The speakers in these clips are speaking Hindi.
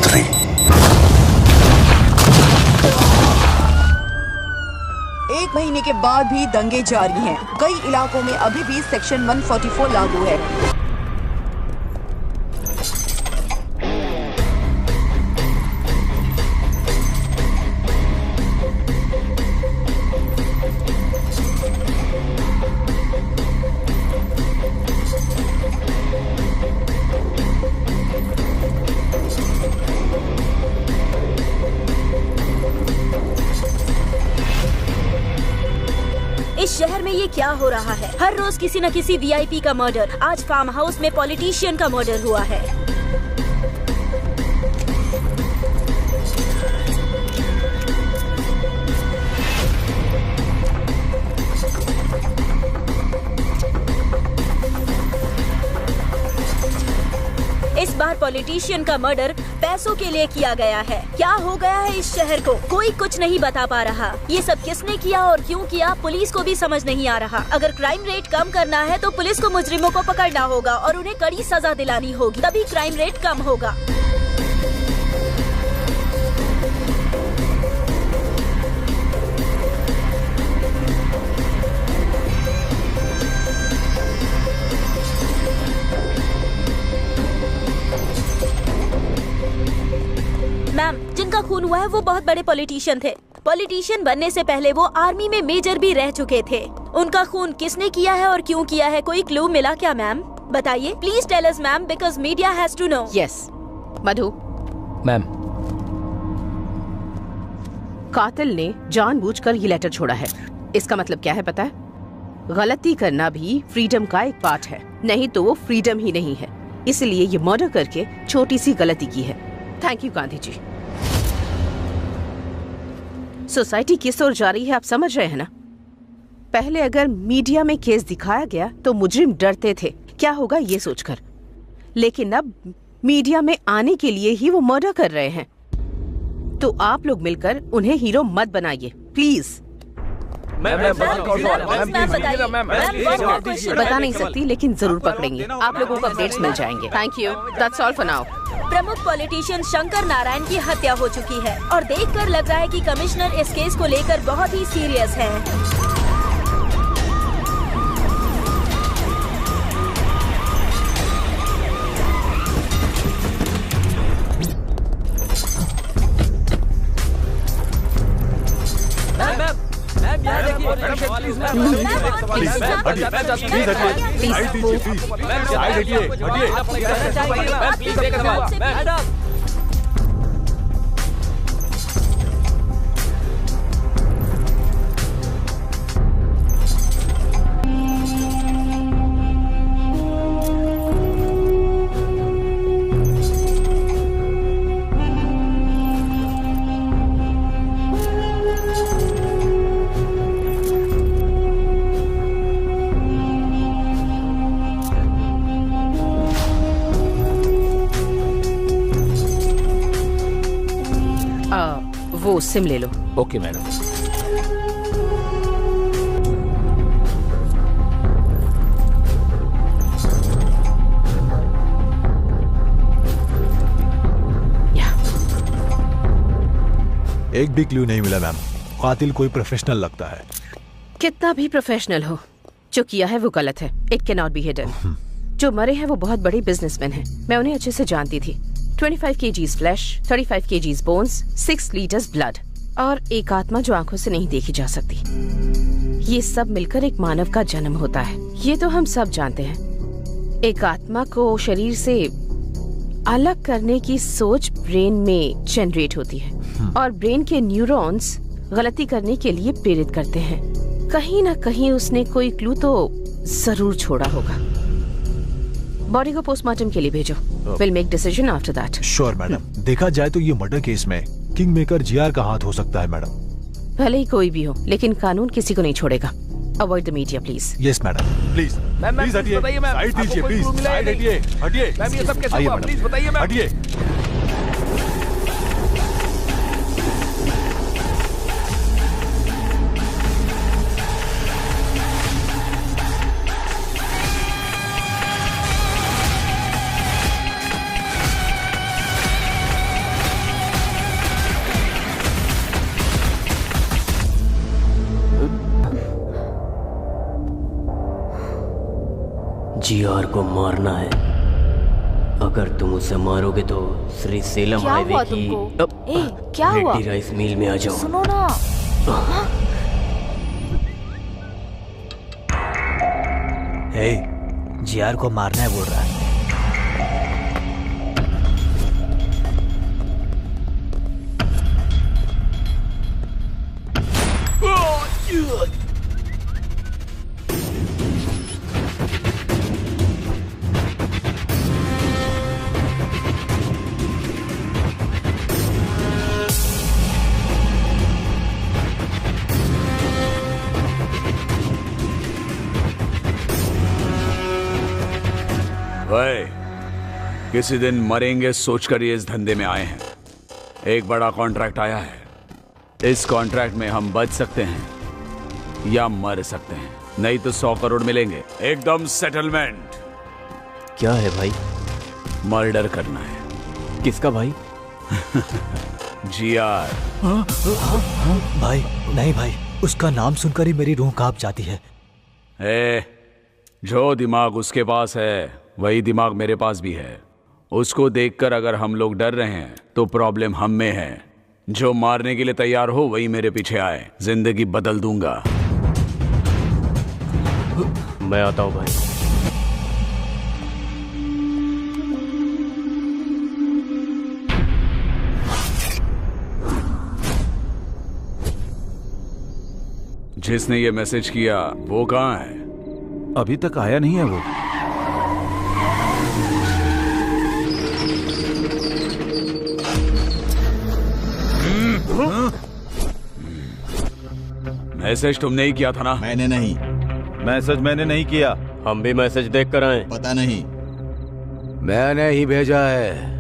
3। एक महीने के बाद भी दंगे जारी हैं। कई इलाकों में अभी भी सेक्शन 144 लागू है। इस शहर में ये क्या हो रहा है? हर रोज किसी न किसी वीआईपी का मर्डर। आज फार्म हाउस में पॉलिटिशियन का मर्डर हुआ है। इस बार पॉलिटिशियन का मर्डर पैसों के लिए किया गया है। क्या हो गया है इस शहर को? कोई कुछ नहीं बता पा रहा। ये सब किसने किया और क्यों किया, पुलिस को भी समझ नहीं आ रहा। अगर क्राइम रेट कम करना है तो पुलिस को मुजरिमों को पकड़ना होगा और उन्हें कड़ी सजा दिलानी होगी, तभी क्राइम रेट कम होगा। मैम, जिनका खून हुआ है वो बहुत बड़े पॉलिटिशियन थे। पॉलिटिशियन बनने से पहले वो आर्मी में मेजर भी रह चुके थे। उनका खून किसने किया है और क्यों किया है, कोई क्लू मिला क्या मैम? बताइए please tell us ma'am, because media has to know. Yes Madhu ma'am, कातिल ने जानबूझकर ये लेटर छोड़ा है। इसका मतलब क्या है पता है? गलती करना भी फ्रीडम का एक पार्ट है, नहीं तो वो फ्रीडम ही नहीं है। इसलिए ये मर्डर करके छोटी सी गलती की है। Thank you Gandhi ji. Society किस ओर जा रही है आप समझ रहे हैं ना? पहले अगर मीडिया में केस दिखाया गया तो मुजरिम डरते थे क्या होगा ये सोचकर, लेकिन अब मीडिया में आने के लिए ही वो मर्डर कर रहे हैं। तो आप लोग मिलकर उन्हें हीरो मत बनाइए प्लीज। बता नहीं सकती लेकिन जरूर पकड़ेंगे। आप लोगों को अपडेट्स मिल जाएंगे। Thank you, that's all for now. प्रमुख पॉलिटिशियन शंकर नारायण की हत्या हो चुकी है और देखकर लग रहा है कि कमिश्नर इस केस को लेकर बहुत ही सीरियस है। वो सिम ले लो। Okay madam. एक भी क्लू नहीं मिला मैम। कातिल कोई प्रोफेशनल लगता है। कितना भी प्रोफेशनल हो, जो किया है वो गलत है। It can not be hidden. जो मरे हैं वो बहुत बड़े बिजनेसमैन हैं। मैं उन्हें अच्छे से जानती थी। 25 kgs flash, 35 kgs bones, 6 litres blood और एक आत्मा जो आंखों से नहीं देखी जा सकती। ये सब मिलकर एक मानव का जन्म होता है, ये तो हम सब जानते हैं। एक आत्मा को शरीर से अलग करने की सोच ब्रेन में जनरेट होती है और ब्रेन के न्यूरॉन्स गलती करने के लिए प्रेरित करते हैं। कहीं ना कहीं उसने कोई क्लू तो जरूर छोड़ा होगा। बॉडी को पोस्टमार्टम के लिए भेजो। Will make decision after that. Sure madam. देखा जाए तो ये मर्डर केस में किंग मेकर जीआर का हाथ हो सकता है मैडम। भले ही कोई भी हो, लेकिन कानून किसी को नहीं छोड़ेगा। Avoid the media please. Yes madam. Please please हटिए, साइड दीजिए प्लीज, साइड हटिए, हटिए। मैम ये सब कैसे हुआ? प्लीज बताइए मैम। हटिए। जीआर को मारना है। अगर तुम उसे मारोगे तो श्री सेलम क्या हाईवे हुआ की तुमको? ए, क्या हुआ? रेड्डी राइस मिल में आ जाओ। सुनो ना। हे, जीआर को मारना है बोल रहा है। किसी दिन मरेंगे सोचकर ये इस धंधे में आए हैं। एक बड़ा कॉन्ट्रैक्ट आया है। इस कॉन्ट्रैक्ट में हम बच सकते हैं या मर सकते हैं, नहीं तो 100 करोड़ मिलेंगे एकदम सेटलमेंट। क्या है भाई? मर्डर करना है। किसका भाई? जीआर। भाई नहीं भाई, उसका नाम सुनकर ही मेरी रूह कांप जाती है। जो दिमाग उसके पास है वही दिमाग मेरे पास भी है। उसको देखकर अगर हम लोग डर रहे हैं तो प्रॉब्लम हम में है। जो मारने के लिए तैयार हो वही मेरे पीछे आए, जिंदगी बदल दूंगा। मैं आता हूं भाई। जिसने ये मैसेज किया वो कहाँ है? अभी तक आया नहीं है वो। मैसेज तुमने ही किया था ना? मैंने नहीं। मैसेज मैंने नहीं किया। हम भी मैसेज देख कर आए। पता नहीं। मैंने ही भेजा है।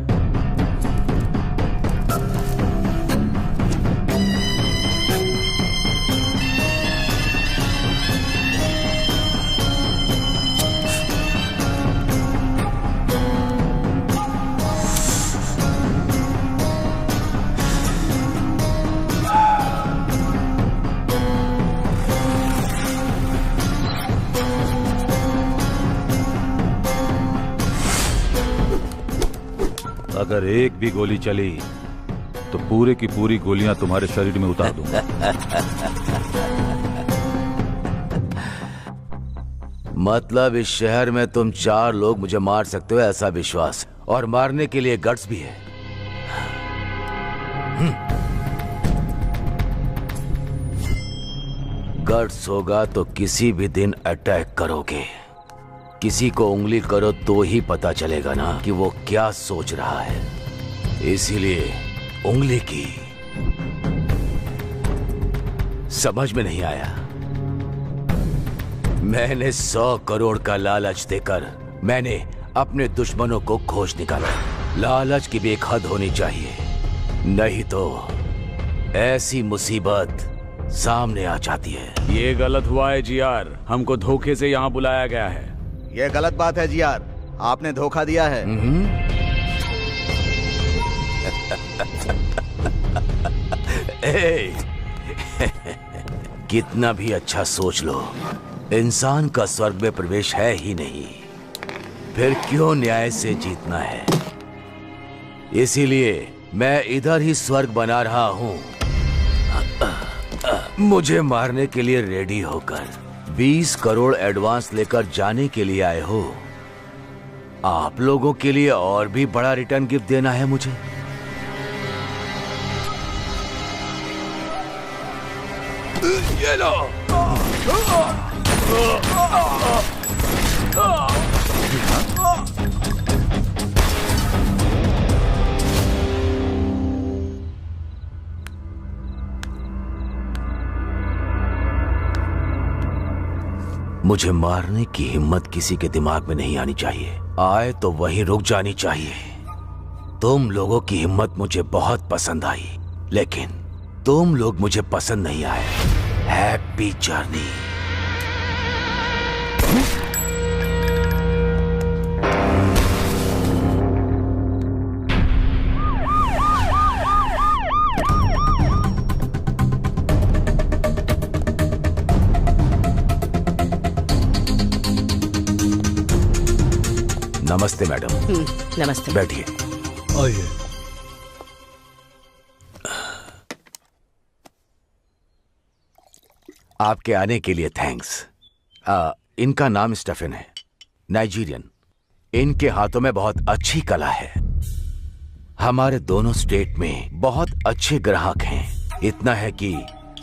अगर एक भी गोली चली तो पूरे की पूरी गोलियां तुम्हारे शरीर में उतार दूंगा। मतलब इस शहर में तुम 4 लोग मुझे मार सकते हो ऐसा विश्वास, और मारने के लिए गट्स भी है। गट्स होगा तो किसी भी दिन अटैक करोगे। किसी को उंगली करो तो ही पता चलेगा ना कि वो क्या सोच रहा है। इसीलिए उंगली की। समझ में नहीं आया? मैंने 100 करोड़ का लालच देकर मैंने अपने दुश्मनों को खोज निकाला। लालच की भी एक हद होनी चाहिए, नहीं तो ऐसी मुसीबत सामने आ जाती है। ये गलत हुआ है जीआर, हमको धोखे से यहाँ बुलाया गया है। ये गलत बात है जीआर, आपने धोखा दिया है। कितना भी अच्छा सोच लो, इंसान का स्वर्ग में प्रवेश है ही नहीं, फिर क्यों न्याय से जीतना है? इसीलिए मैं इधर ही स्वर्ग बना रहा हूं। मुझे मारने के लिए रेडी होकर 20 करोड़ एडवांस लेकर जाने के लिए आए हो। आप लोगों के लिए और भी बड़ा रिटर्न गिफ्ट देना है मुझे। ये लो। मुझे मारने की हिम्मत किसी के दिमाग में नहीं आनी चाहिए। आए तो वहीं रुक जानी चाहिए। तुम लोगों की हिम्मत मुझे बहुत पसंद आई, लेकिन तुम लोग मुझे पसंद नहीं आए। Happy journey. नमस्ते मैडम। नमस्ते। बैठिए। आइए। आपके आने के लिए थैंक्स। इनका नाम स्टेफन है, नाइजीरियन। इनके हाथों में बहुत अच्छी कला है। हमारे दोनों स्टेट में बहुत अच्छे ग्राहक हैं। इतना है कि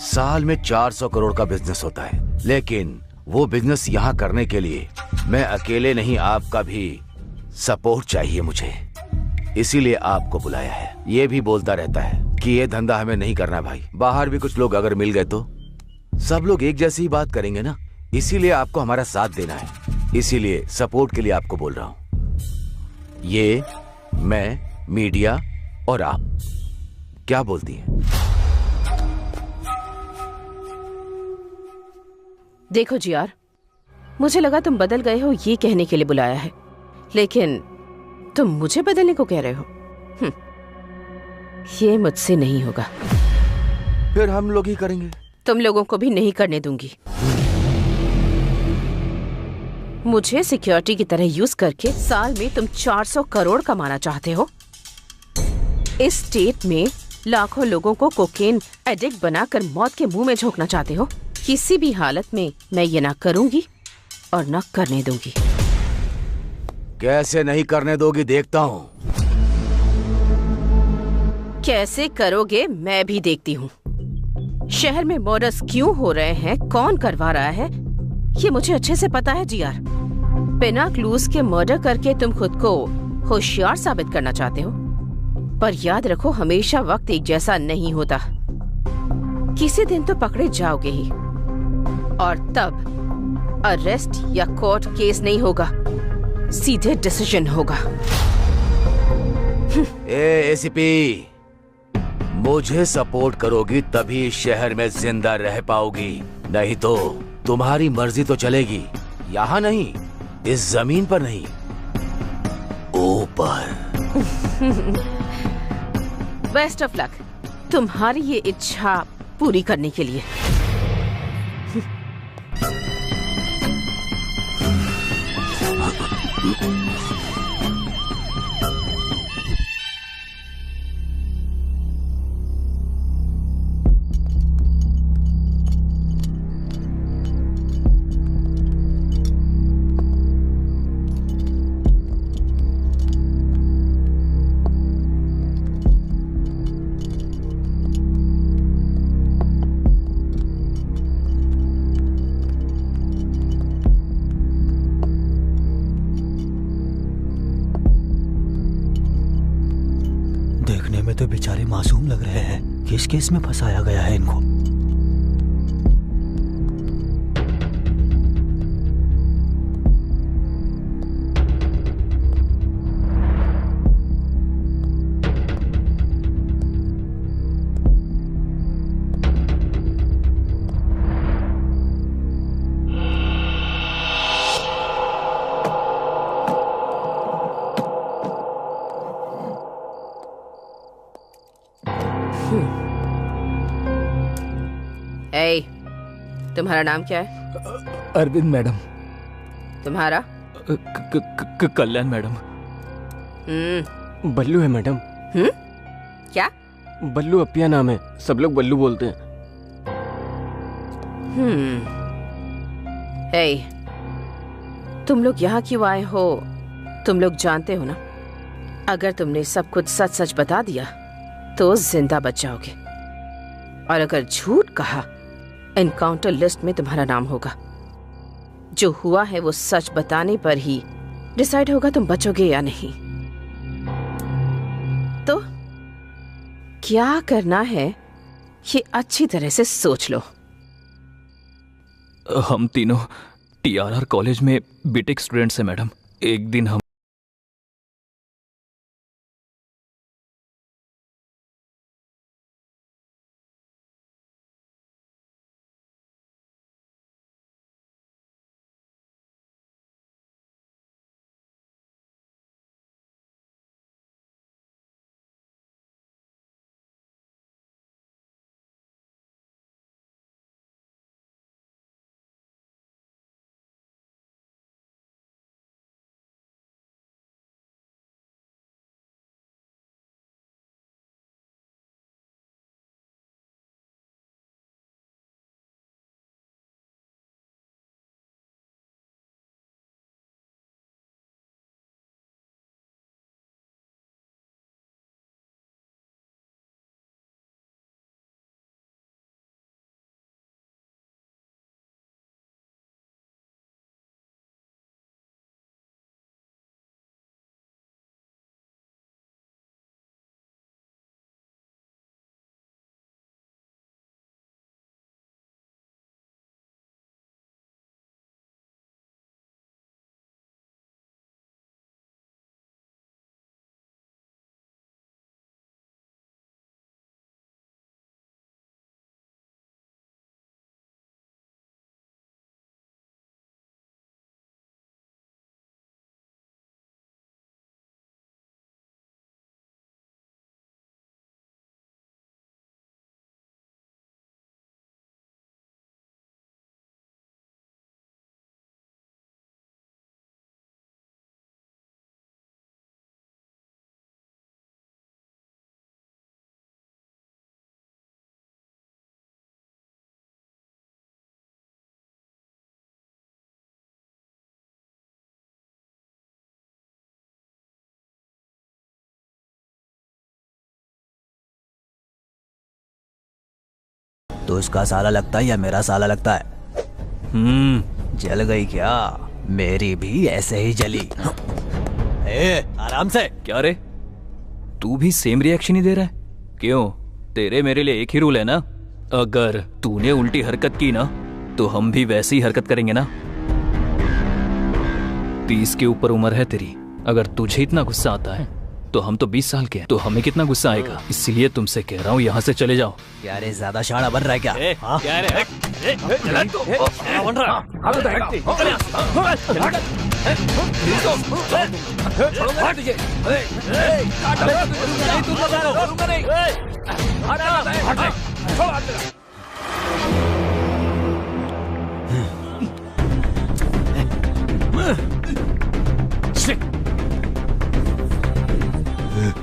साल में 400 करोड़ का बिजनेस होता है। लेकिन वो बिजनेस यहाँ करने के लिए मैं अकेले नहीं, आपका भी सपोर्ट चाहिए मुझे। इसीलिए आपको बुलाया है। ये भी बोलता रहता है कि ये धंधा हमें नहीं करना भाई। बाहर भी कुछ लोग अगर मिल गए तो सब लोग एक जैसी ही बात करेंगे ना। इसीलिए आपको हमारा साथ देना है। इसीलिए सपोर्ट के लिए आपको बोल रहा हूं। ये मैं, मीडिया और आप, क्या बोलती हैं? देखो जियार, मुझे लगा तुम बदल गए हो ये कहने के लिए बुलाया है, लेकिन तुम मुझे बदलने को कह रहे हो। ये मुझसे नहीं होगा। फिर हम लोग ही करेंगे। तुम लोगों को भी नहीं करने दूंगी। मुझे सिक्योरिटी की तरह यूज करके साल में तुम 400 करोड़ कमाना चाहते हो। इस स्टेट में लाखों लोगों को कोकेन एडिक्ट बनाकर मौत के मुंह में झोंकना चाहते हो। किसी भी हालत में मैं ये ना करूंगी और ना करने दूंगी। कैसे नहीं करने दोगी देखता हूं। कैसे करोगे मैं भी देखती हूँ। शहर में मर्डर्स क्यों हो रहे हैं, कौन करवा रहा है, ये मुझे अच्छे से पता है जियार। बिना क्लूज के मर्डर करके तुम खुद को होशियार साबित करना चाहते हो, पर याद रखो हमेशा वक्त एक जैसा नहीं होता। किसी दिन तो पकड़े जाओगे ही, और तब अरेस्ट या कोर्ट केस नहीं होगा, सीधे डिसीजन होगा। एसीपी, मुझे सपोर्ट करोगी तभी इस शहर में जिंदा रह पाओगी, नहीं तो तुम्हारी मर्जी तो चलेगी। यहाँ नहीं, इस जमीन पर नहीं, ऊपर। बेस्ट ऑफ लक तुम्हारी ये इच्छा पूरी करने के लिए। देखने में तो बेचारे मासूम लग रहे हैं। किस केस में फंसाया गया है इनको? तुम्हारा नाम क्या है? अरविंद मैडम। तुम्हारा? कल्याण मैडम। बल्लू है मैडम। क्या? बल्लू अपिया नाम है, सब लोग बल्लू बोलते हैं। तुम लोग यहाँ क्यों आए हो तुम लोग जानते हो ना। अगर तुमने सब कुछ सच सच बता दिया तो जिंदा बच जाओगे, और अगर झूठ कहा एनकाउंटर लिस्ट में तुम्हारा नाम होगा। जो हुआ है वो सच बताने पर ही डिसाइड होगा तुम बचोगे या नहीं। तो क्या करना है ये अच्छी तरह से सोच लो। हम तीनों टीआरआर कॉलेज में बीटेक स्टूडेंट्स हैं मैडम। एक दिन हम तो इसका साला लगता है या मेरा साला लगता है? जल गई क्या? मेरी भी ऐसे ही जली। आराम से। क्या रे, तू भी सेम रिएक्शन ही दे रहा है? क्यों, तेरे मेरे लिए एक ही रूल है ना, अगर तूने उल्टी हरकत की ना तो हम भी वैसी ही हरकत करेंगे ना। 30 के ऊपर उम्र है तेरी, अगर तुझे इतना गुस्सा आता है तो हम तो 20 साल के हैं, तो हमें कितना गुस्सा आएगा। इसलिए तुमसे कह रहा हूँ यहाँ से चले जाओ। क्या रे, ज्यादा शाना बन रहा है क्या? क्या रे? बन रहा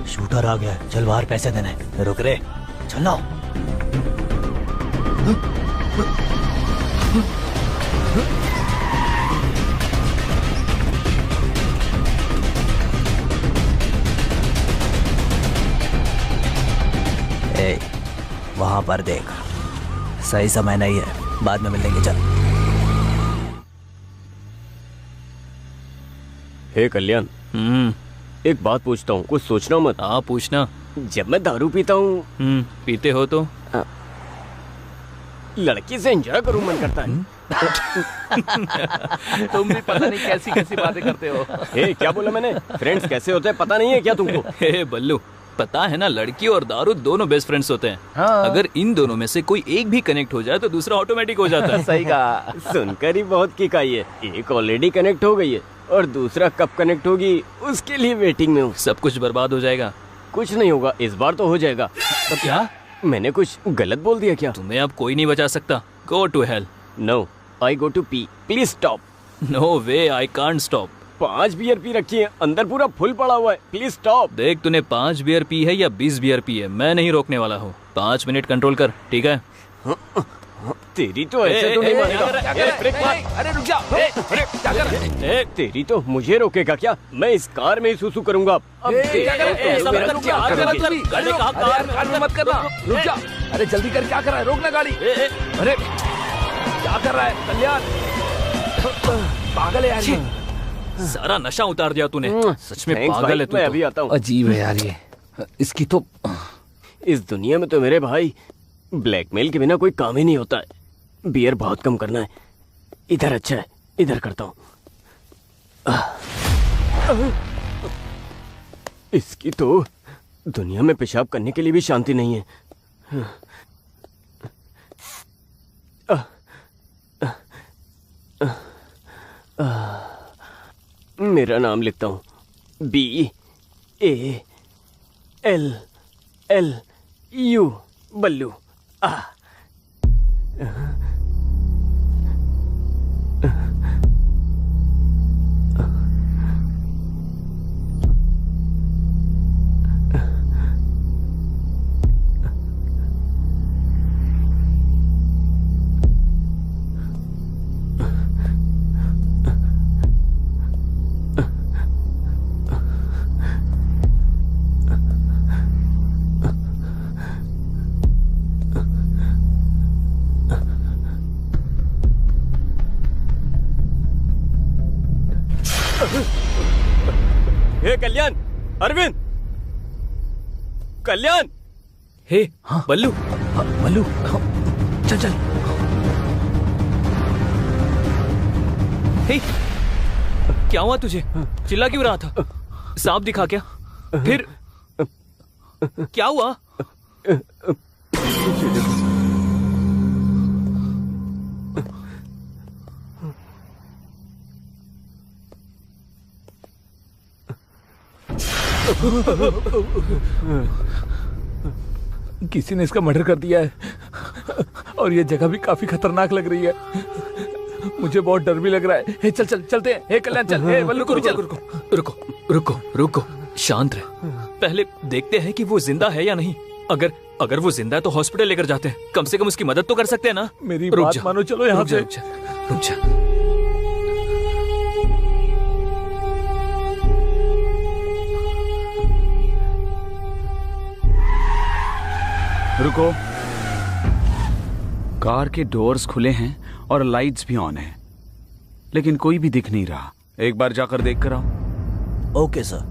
शूटर आ गया, चल बाहर पैसे देने। रुक रे, चलो। ए, वहां पर देख, सही समय नहीं है, बाद में मिलेंगे। चल। हे कल्याण, एक बात पूछता हूँ, कुछ सोचना मत। हाँ पूछना। जब मैं दारू पीता हूँ, पीते हो तो लड़की से एंजॉय करूँ मन करता है। तुम भी पता नहीं कैसी कैसी बातें करते हो। हे, क्या बोला मैंने? फ्रेंड्स कैसे होते हैं पता नहीं है क्या तुमको? हे बल्लू, पता है ना, लड़की और दारू दोनों बेस्ट फ्रेंड्स होते हैं। हाँ। अगर इन दोनों में से कोई एक भी कनेक्ट हो जाए तो दूसरा ऑटोमेटिक हो जाता है। सही कहा, सुनकर ही बहुत किक आई है। एक ऑलरेडी कनेक्ट हो गई है और दूसरा कब कनेक्ट होगी उसके लिए वेटिंग में हूँ। सब कुछ बर्बाद हो जाएगा। कुछ नहीं होगा, इस बार तो हो जाएगा। तो क्या मैंने कुछ गलत बोल दिया क्या? तुम्हें अब कोई नहीं बचा सकता। Go to hell. No, I go to pee, please stop. No way, I can't stop. 5 beer पी रखी है, अंदर पूरा फुल पड़ा हुआ है, प्लीज स्टॉप। देख, तूने 5 बियर पी है या 20 बियर पी है, मैं नहीं रोकने वाला हूँ। 5 मिनट कंट्रोल कर, ठीक है? तेरी तो ऐसे तो नहीं मानेगा। अरे रुक जा। अरे क्या कर रहे? तेरी तो मुझे रोकेगा क्या? मैं इस कार में ही सुसु करूंगा। अब मत करना, रुक जा। अरे जल्दी कर, क्या कर रहा है? रोकना गाड़ी। अरे क्या कर रहा है कल्याण? पागल है यार, सारा नशा उतार दिया तूने। सच में पागल है तू। मैं अभी आता हूँ। अजीब है यार ये, इसकी तो। इस दुनिया में तो मेरे भाई ब्लैकमेल के बिना कोई काम ही नहीं होता है। बियर बहुत कम करना है। इधर अच्छा है, इधर करता हूँ। इसकी तो दुनिया में पेशाब करने के लिए भी शांति नहीं है। मेरा नाम लिखता हूँ, BALLU, बल्लू। हे कल्याण, अरविंद, कल्याण। हे हाँ बल्लू, बल्लू चल चल। हे क्या हुआ तुझे? चिल्ला क्यों रहा था? सांप दिखा क्या? फिर क्या हुआ? किसी ने इसका मर्डर कर दिया है और ये जगह भी काफी खतरनाक लग रही है। मुझे बहुत डर भी लग रहा है। हे चल चल चलते हैं। हे कल्याण चल। हे बल्लू रुको रुको रुको रुको रुको, शांत रहे। पहले देखते हैं कि वो जिंदा है या नहीं। अगर वो जिंदा है तो हॉस्पिटल लेकर जाते हैं, कम से कम उसकी मदद तो कर सकते हैं ना। मेरी बात मानो, चलो यहाँ से। रुक जा। रुको। कार के डोर्स खुले हैं और लाइट्स भी ऑन हैं, लेकिन कोई भी दिख नहीं रहा। एक बार जाकर देख कर आओ। Okay sir.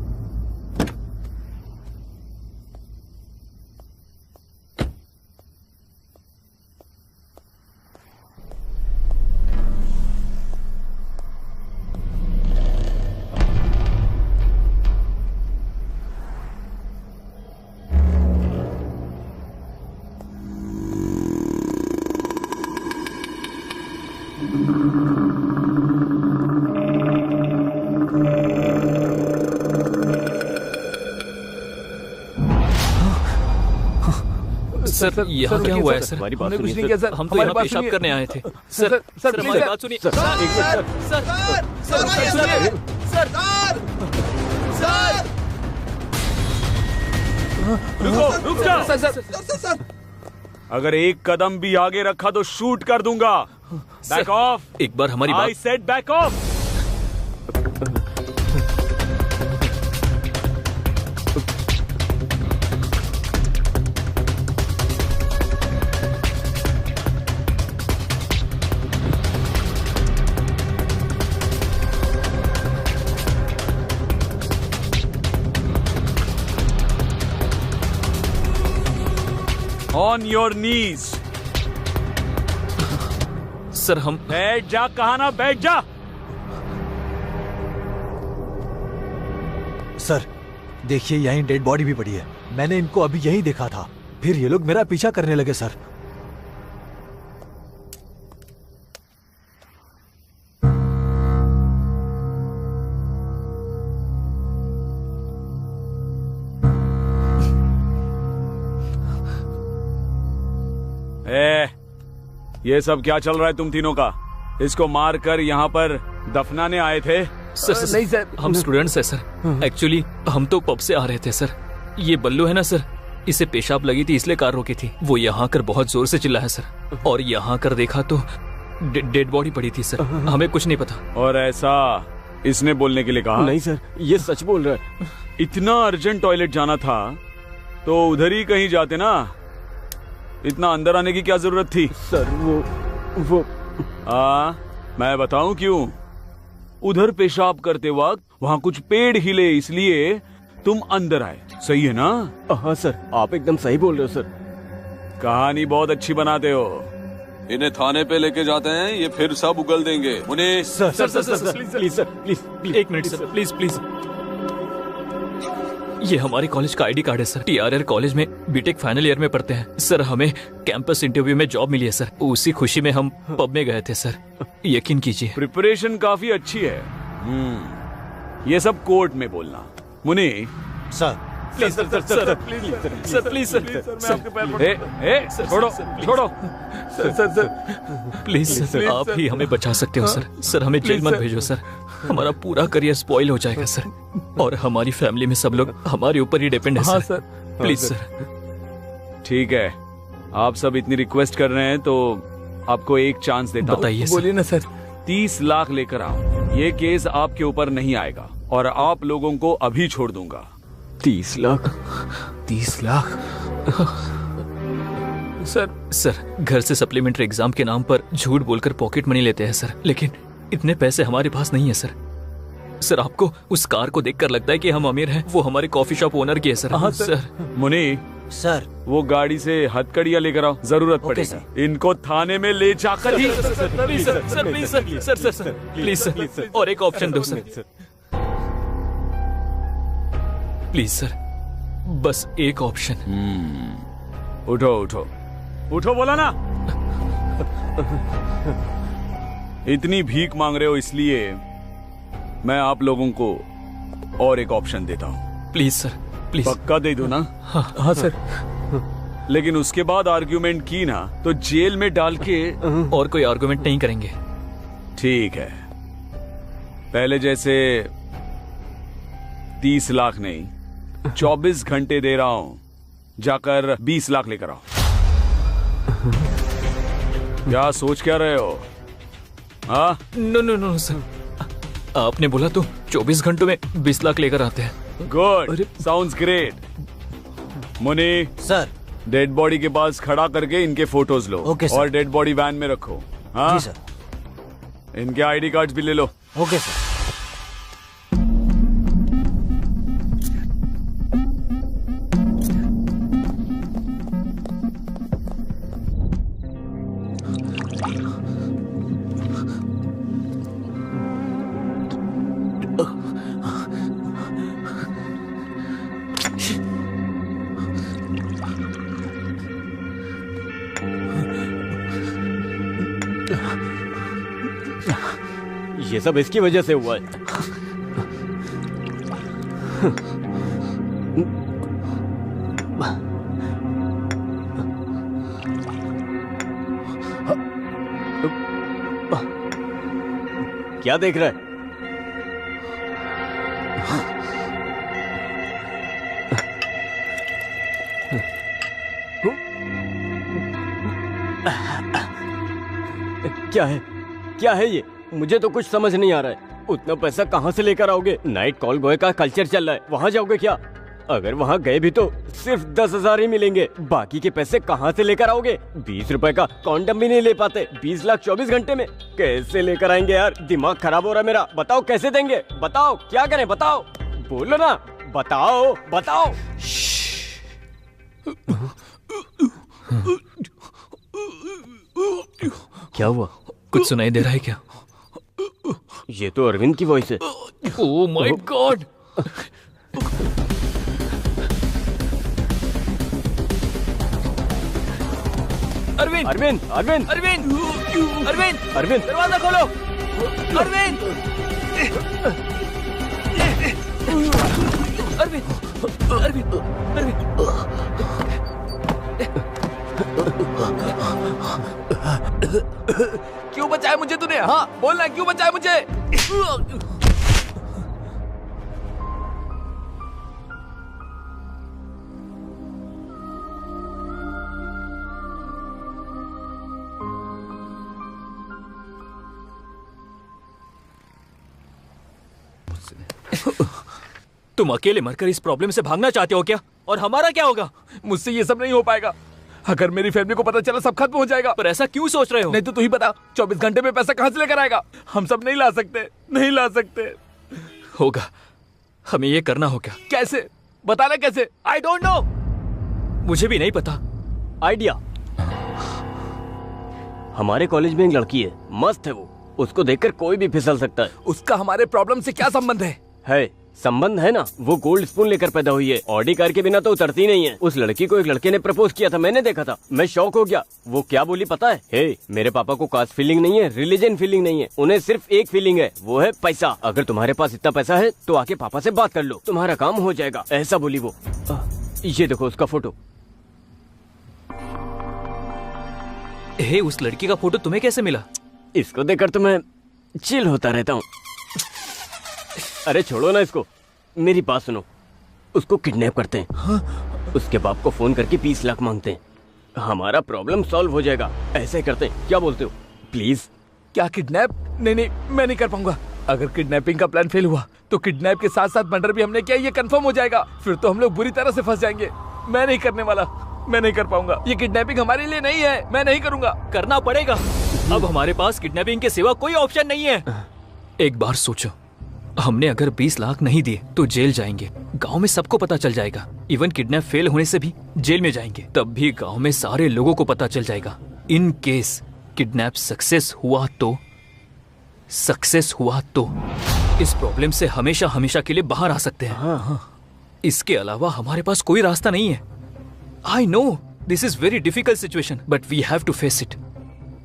सर यहाँ क्या हुआ है सर? हमारी बात हमने कुछ सुनिए नहीं किया सर। सर। हम तो हमारी यहाँ बात पेशाब सुनिए। करने आए थे। सर, सर सर, सर हमारी please, बात सुनिए। सर, एक मिनट रुक जाओ। सर सर अगर एक कदम भी आगे रखा तो शूट कर दूंगा। Back of. एक बार हमारी आई बात। Said back of. On your knees. Sir हम बैठ जा, कहा ना बैठ जा। सर देखिए, यहीं डेड बॉडी भी पड़ी है। मैंने इनको अभी यहीं देखा था, फिर ये लोग मेरा पीछा करने लगे सर। ये सब क्या चल रहा है तुम तीनों का? इसको मारकर यहाँ पर दफनाने आए थे? सर नहीं सर, हम स्टूडेंट्स हैं सर। एक्चुअली हम तो पब से आ रहे थे सर। ये बल्लू है ना सर, इसे पेशाब लगी थी इसलिए कार रोकी थी। वो यहाँ कर बहुत जोर से चिल्ला है सर, और यहाँ कर देखा तो डेड बॉडी पड़ी थी सर। हमें कुछ नहीं पता। और ऐसा इसने बोलने के लिए कहा? नहीं सर, ये सच बोल रहा है। इतना अर्जेंट टॉयलेट जाना था तो उधर ही कहीं जाते ना, इतना अंदर आने की क्या जरूरत थी? सर वो मैं बताऊं क्यों? उधर पेशाब करते वक्त वहां कुछ पेड़ हिले, इसलिए तुम अंदर आए। सही है ना? हाँ सर, आप एकदम सही बोल रहे हो सर। कहानी बहुत अच्छी बनाते हो। इन्हें थाने पे लेके जाते हैं, ये फिर सब उगल देंगे। उन्हें सर प्लीज सर, प्लीज एक मिनट सर, प्लीज प्लीज। ये हमारे कॉलेज का आईडी कार्ड है सर। TRR कॉलेज में बीटेक फाइनल ईयर में पढ़ते हैं सर। हमें कैंपस इंटरव्यू में जॉब मिली है सर। उसी खुशी में हम पब में गए थे सर। यकीन कीजिए। प्रिपरेशन काफी अच्छी है। ये सब कोर्ट में बोलना। Muni sir please sir please sir आपके पैर छोड़ो छोड़ो। सर प्लीज सर, आप ही हमें बचा सकते हो सर। सर हमें जेल मत भेजो सर, हमारा पूरा करियर स्पॉइल हो जाएगा सर, और हमारी फैमिली में सब लोग हमारे ऊपर ही डिपेंड है हाँ सर। Please sir. ठीक है, आप सब इतनी रिक्वेस्ट कर रहे हैं तो आपको एक चांस देता हूं। बताइए बोलिए ना सर। 30 लाख लेकर आओ। ये केस आपके ऊपर नहीं आएगा और आप लोगों को अभी छोड़ दूंगा। 30 लाख? 30 लाख? सर घर से सप्लीमेंट्री एग्जाम के नाम पर झूठ बोलकर पॉकेट मनी लेते हैं सर, लेकिन इतने पैसे हमारे पास नहीं है सर। सर आपको उस कार को देखकर लगता है कि हम अमीर हैं? वो हमारे कॉफी शॉप ओनर की है सर। हाँ सर। मुनी सर वो गाड़ी से हथकड़ियां लेकर आओ, जरूरत पड़ेगी। इनको थाने में ले जाकर ही। प्लीज सर प्लीज सर, और एक ऑप्शन दो सर प्लीज सर, बस एक ऑप्शन। उठो उठो उठो, बोला ना। इतनी भीख मांग रहे हो इसलिए मैं आप लोगों को और एक ऑप्शन देता हूँ। Please sir please. पक्का दे दो ना? हाँ सर। लेकिन उसके बाद आर्ग्यूमेंट की ना तो जेल में डाल के। और कोई आर्ग्यूमेंट नहीं करेंगे। ठीक है, पहले जैसे 30 लाख नहीं, 24 घंटे दे रहा हूं, जाकर 20 लाख लेकर आओ। क्या सोच क्या रहे हो? हाँ? नो सर, आपने बोला तो 24 घंटों में 20 लाख लेकर आते हैं। Good, sounds great. Muni sir, dead body के पास खड़ा करके इनके फोटोज लो। Okay sir. और डेड बॉडी वैन में रखो। हाँ जी सर। इनके आईडी कार्ड्स भी ले लो। Okay sir. ये सब इसकी वजह से हुआ है। क्या देख रहा है? क्या है? क्या है ये? मुझे तो कुछ समझ नहीं आ रहा है। उतना पैसा कहाँ से लेकर आओगे? नाइट कॉल बॉय का कल्चर चल रहा है, वहाँ जाओगे क्या? अगर वहाँ गए भी तो सिर्फ 10,000 ही मिलेंगे। बाकी के पैसे कहाँ से लेकर आओगे? 20 रुपए का कॉन्डम भी नहीं ले पाते। 20 लाख 24 घंटे में कैसे लेकर आएंगे यार? दिमाग खराब हो रहा है मेरा। बताओ कैसे देंगे? बताओ क्या करें? बताओ, बोलो ना, बताओ बताओ। क्या हुआ? कुछ सुनाई दे रहा है क्या? ये तो अरविंद की वॉइस है। Oh my God. Arvind Arvind Arvind Arvind Arvind Arvind दरवाजा खोलो। अरविंद अरविंद अरविंद क्यों बचाया मुझे तूने? हाँ बोलना, क्यों बचाया मुझे? तुम अकेले मरकर इस प्रॉब्लम से भागना चाहते हो क्या? और हमारा क्या होगा? मुझसे ये सब नहीं हो पाएगा। अगर मेरी फैमिली को पता चला सब खत्म हो जाएगा। पर ऐसा क्यों सोच रहे हो? नहीं तो तू ही बता, 24 घंटे में पैसा कहाँ से लेकर आएगा? हम सब नहीं ला सकते, नहीं ला सकते। होगा, हमें ये करना होगा। कैसे? बताना कैसे? आई डोंट नो, मुझे भी नहीं पता। आइडिया। हमारे कॉलेज में एक लड़की है, मस्त है वो। उसको देखकर कोई भी फिसल सकता है। उसका हमारे प्रॉब्लम से क्या संबंध है? संबंध है ना, वो गोल्ड स्पून लेकर पैदा हुई है। ऑडी कार के बिना तो उतरती नहीं है। उस लड़की को एक लड़के ने प्रपोज किया था, मैंने देखा था। मैं शॉक हो गया। वो क्या बोली पता है? मेरे पापा को कास्ट फीलिंग नहीं है, रिलीजन फीलिंग नहीं है, उन्हें सिर्फ एक फीलिंग है, वो है पैसा। अगर तुम्हारे पास इतना पैसा है तो आके पापा से बात कर लो, तुम्हारा काम हो जाएगा, ऐसा बोली वो। ये देखो उसका फोटो। उस लड़की का फोटो तुम्हें कैसे मिला? इसको देखकर तो मैं चिल होता रहता हूँ। अरे छोड़ो ना इसको, मेरी बात सुनो। उसको किडनैप करते हैं। हाँ? उसके बाप को फोन करके 20 लाख मांगते हैं। हमारा प्रॉब्लम सॉल्व हो जाएगा। ऐसे ही करते हैं, क्या बोलते हो? प्लीज। क्या किडनैप? नहीं, मैं नहीं कर पाऊंगा। अगर किडनैपिंग का प्लान फेल हुआ तो किडनैप के साथ साथ मर्डर भी हमने किया, ये कंफर्म हो जाएगा। फिर तो हम लोग बुरी तरह से फंस जाएंगे। मैं नहीं करने वाला, मैं नहीं कर पाऊंगा। ये किडनैपिंग हमारे लिए नहीं है, मैं नहीं करूंगा। करना पड़ेगा। अब हमारे पास किडनैपिंग के सिवा कोई ऑप्शन नहीं है। एक बार सोचो, हमने अगर 20 लाख नहीं दिए तो जेल जाएंगे। गांव में सबको पता चल जाएगा। इवन किडनैप फेल होने से भी जेल में जाएंगे। तब भी गांव में सारे लोगों को पता चल जाएगा। इन केस किडनैप सक्सेस हुआ तो इस प्रॉब्लम से हमेशा हमेशा के लिए बाहर आ सकते हैं। हाँ। इसके अलावा हमारे पास कोई रास्ता नहीं है। I know this is very difficult situation, but we have to face it.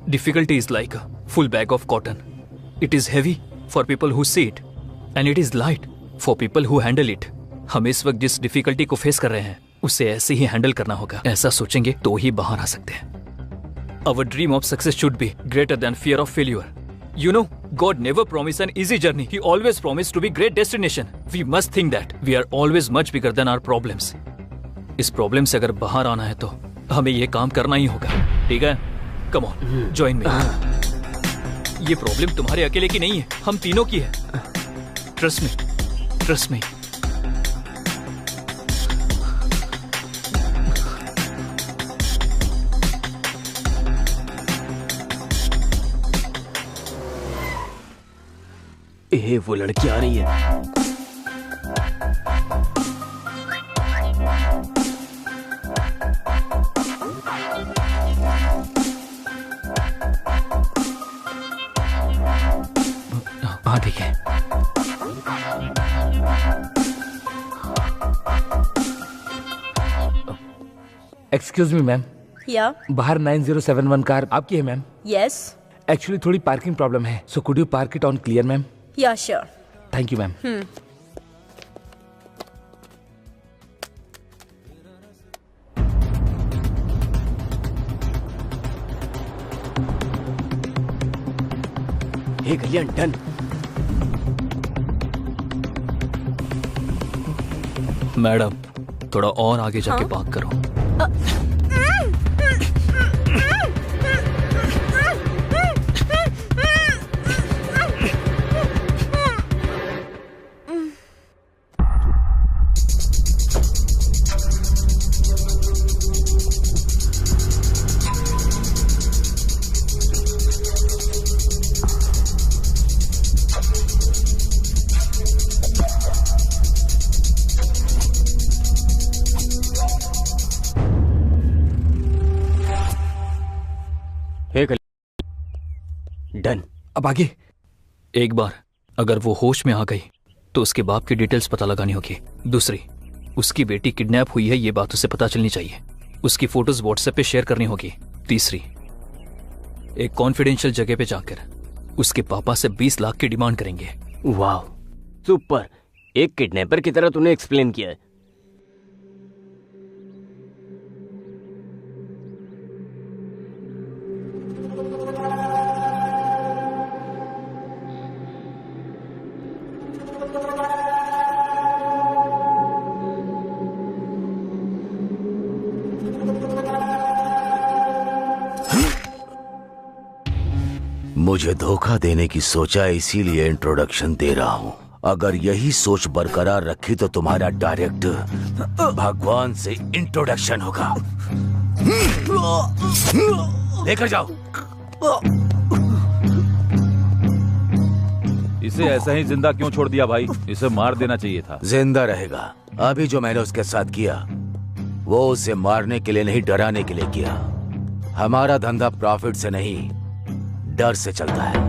Difficulty is like a full bag of cotton. It is heavy for people who see it and it is light for people who handle it. हम इस वक्त जिस डिफिकल्टी को फेस कर रहे हैं उसे ऐसे ही हैंडल करना होगा। ऐसा सोचेंगे तो ही बाहर आ सकते हैं। Our dream of success should be greater than fear of failure. You know, God never promised an easy journey. He always promised to be great destination. We must think that we are always much bigger than our problems. इस प्रॉब्लम से अगर बाहर आना है तो हमें ये काम करना ही होगा। ठीक है? Come on, join me. ये प्रॉब्लम तुम्हारे अकेले की नहीं है, हम तीनों की है। Trust me. Trust me. वो लड़की आ रही है। हाँ ठीक है। एक्सक्यूज मी मैम, या बाहर 9071 कार आपकी है मैम? यस। एक्चुअली थोड़ी पार्किंग प्रॉब्लम है, so could you park it on clear ma'am? Yeah sure. Thank you ma'am. Hey Kalyan, done. Madam थोड़ा और आगे जाके पार्क करो। डन। अब आगे। एक बार अगर वो होश में आ गई तो उसके बाप की डिटेल्स पता लगानी होगी। दूसरी, उसकी बेटी किडनैप हुई है ये बात उसे पता चलनी चाहिए। उसकी फोटोज व्हाट्सएप पे शेयर करनी होगी। तीसरी, एक कॉन्फिडेंशियल जगह पे जाकर उसके पापा से 20 लाख की डिमांड करेंगे। वाह, सुपर। एक किडनैपर की तरह तूने एक्सप्लेन किया है। मुझे धोखा देने की सोचा, इसीलिए इंट्रोडक्शन दे रहा हूं। अगर यही सोच बरकरार रखी तो तुम्हारा डायरेक्ट भगवान से इंट्रोडक्शन होगा। लेकर जाओ। इसे ऐसा ही जिंदा क्यों छोड़ दिया भाई? इसे मार देना चाहिए था। जिंदा रहेगा। अभी जो मैंने उसके साथ किया वो उसे मारने के लिए नहीं, डराने के लिए किया। हमारा धंधा प्रॉफिट से नहीं, डर से चलता है।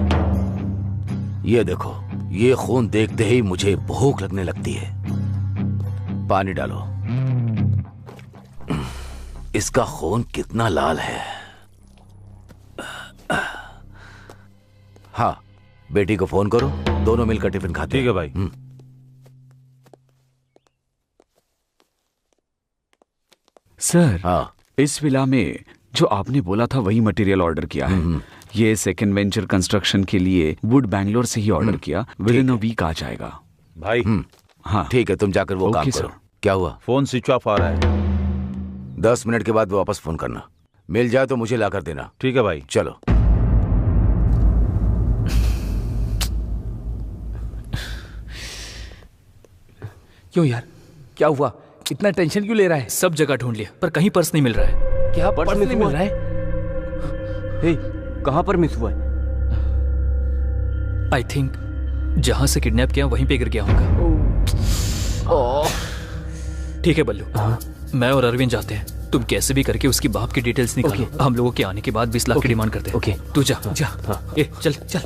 ये देखो, ये खून देखते ही मुझे भूख लगने लगती है। पानी डालो। इसका खून कितना लाल है। हाँ, बेटी को फोन करो, दोनों मिलकर टिफिन खाते हैं। ठीक है भाई। सर, हाँ, इस विला में जो आपने बोला था वही मटेरियल ऑर्डर किया है। ये सेकंड वेंचर कंस्ट्रक्शन के लिए वुड बैंगलोर से ही ऑर्डर किया। विद इन अ वीक आ जाएगा भाई। हाँ ठीक है, तुम जाकर वो काम सर। करो। क्या हुआ? फोन स्विच ऑफ आ रहा है। 10 मिनट के बाद वापस फोन करना। मिल जाए तो मुझे लाकर देना। ठीक है भाई। चलो। क्यों यार, क्या हुआ? इतना टेंशन क्यों ले रहा है? सब जगह ढूंढ लिया पर कहीं पर्स नहीं मिल रहा है। क्या पर्स नहीं मिल रहा है? कहाँ पर मिस हुआ है? आई थिंक जहां से किडनैप किया वहीं पे गिर गया होगा। ठीक है बल्लू, मैं और अरविंद जाते हैं। तुम कैसे भी करके उसकी बाप की डिटेल्स निकालो। हम लोगों के आने के बाद 20 लाख की डिमांड करते हैं। ओके, तू जा जा। ए, चल चल।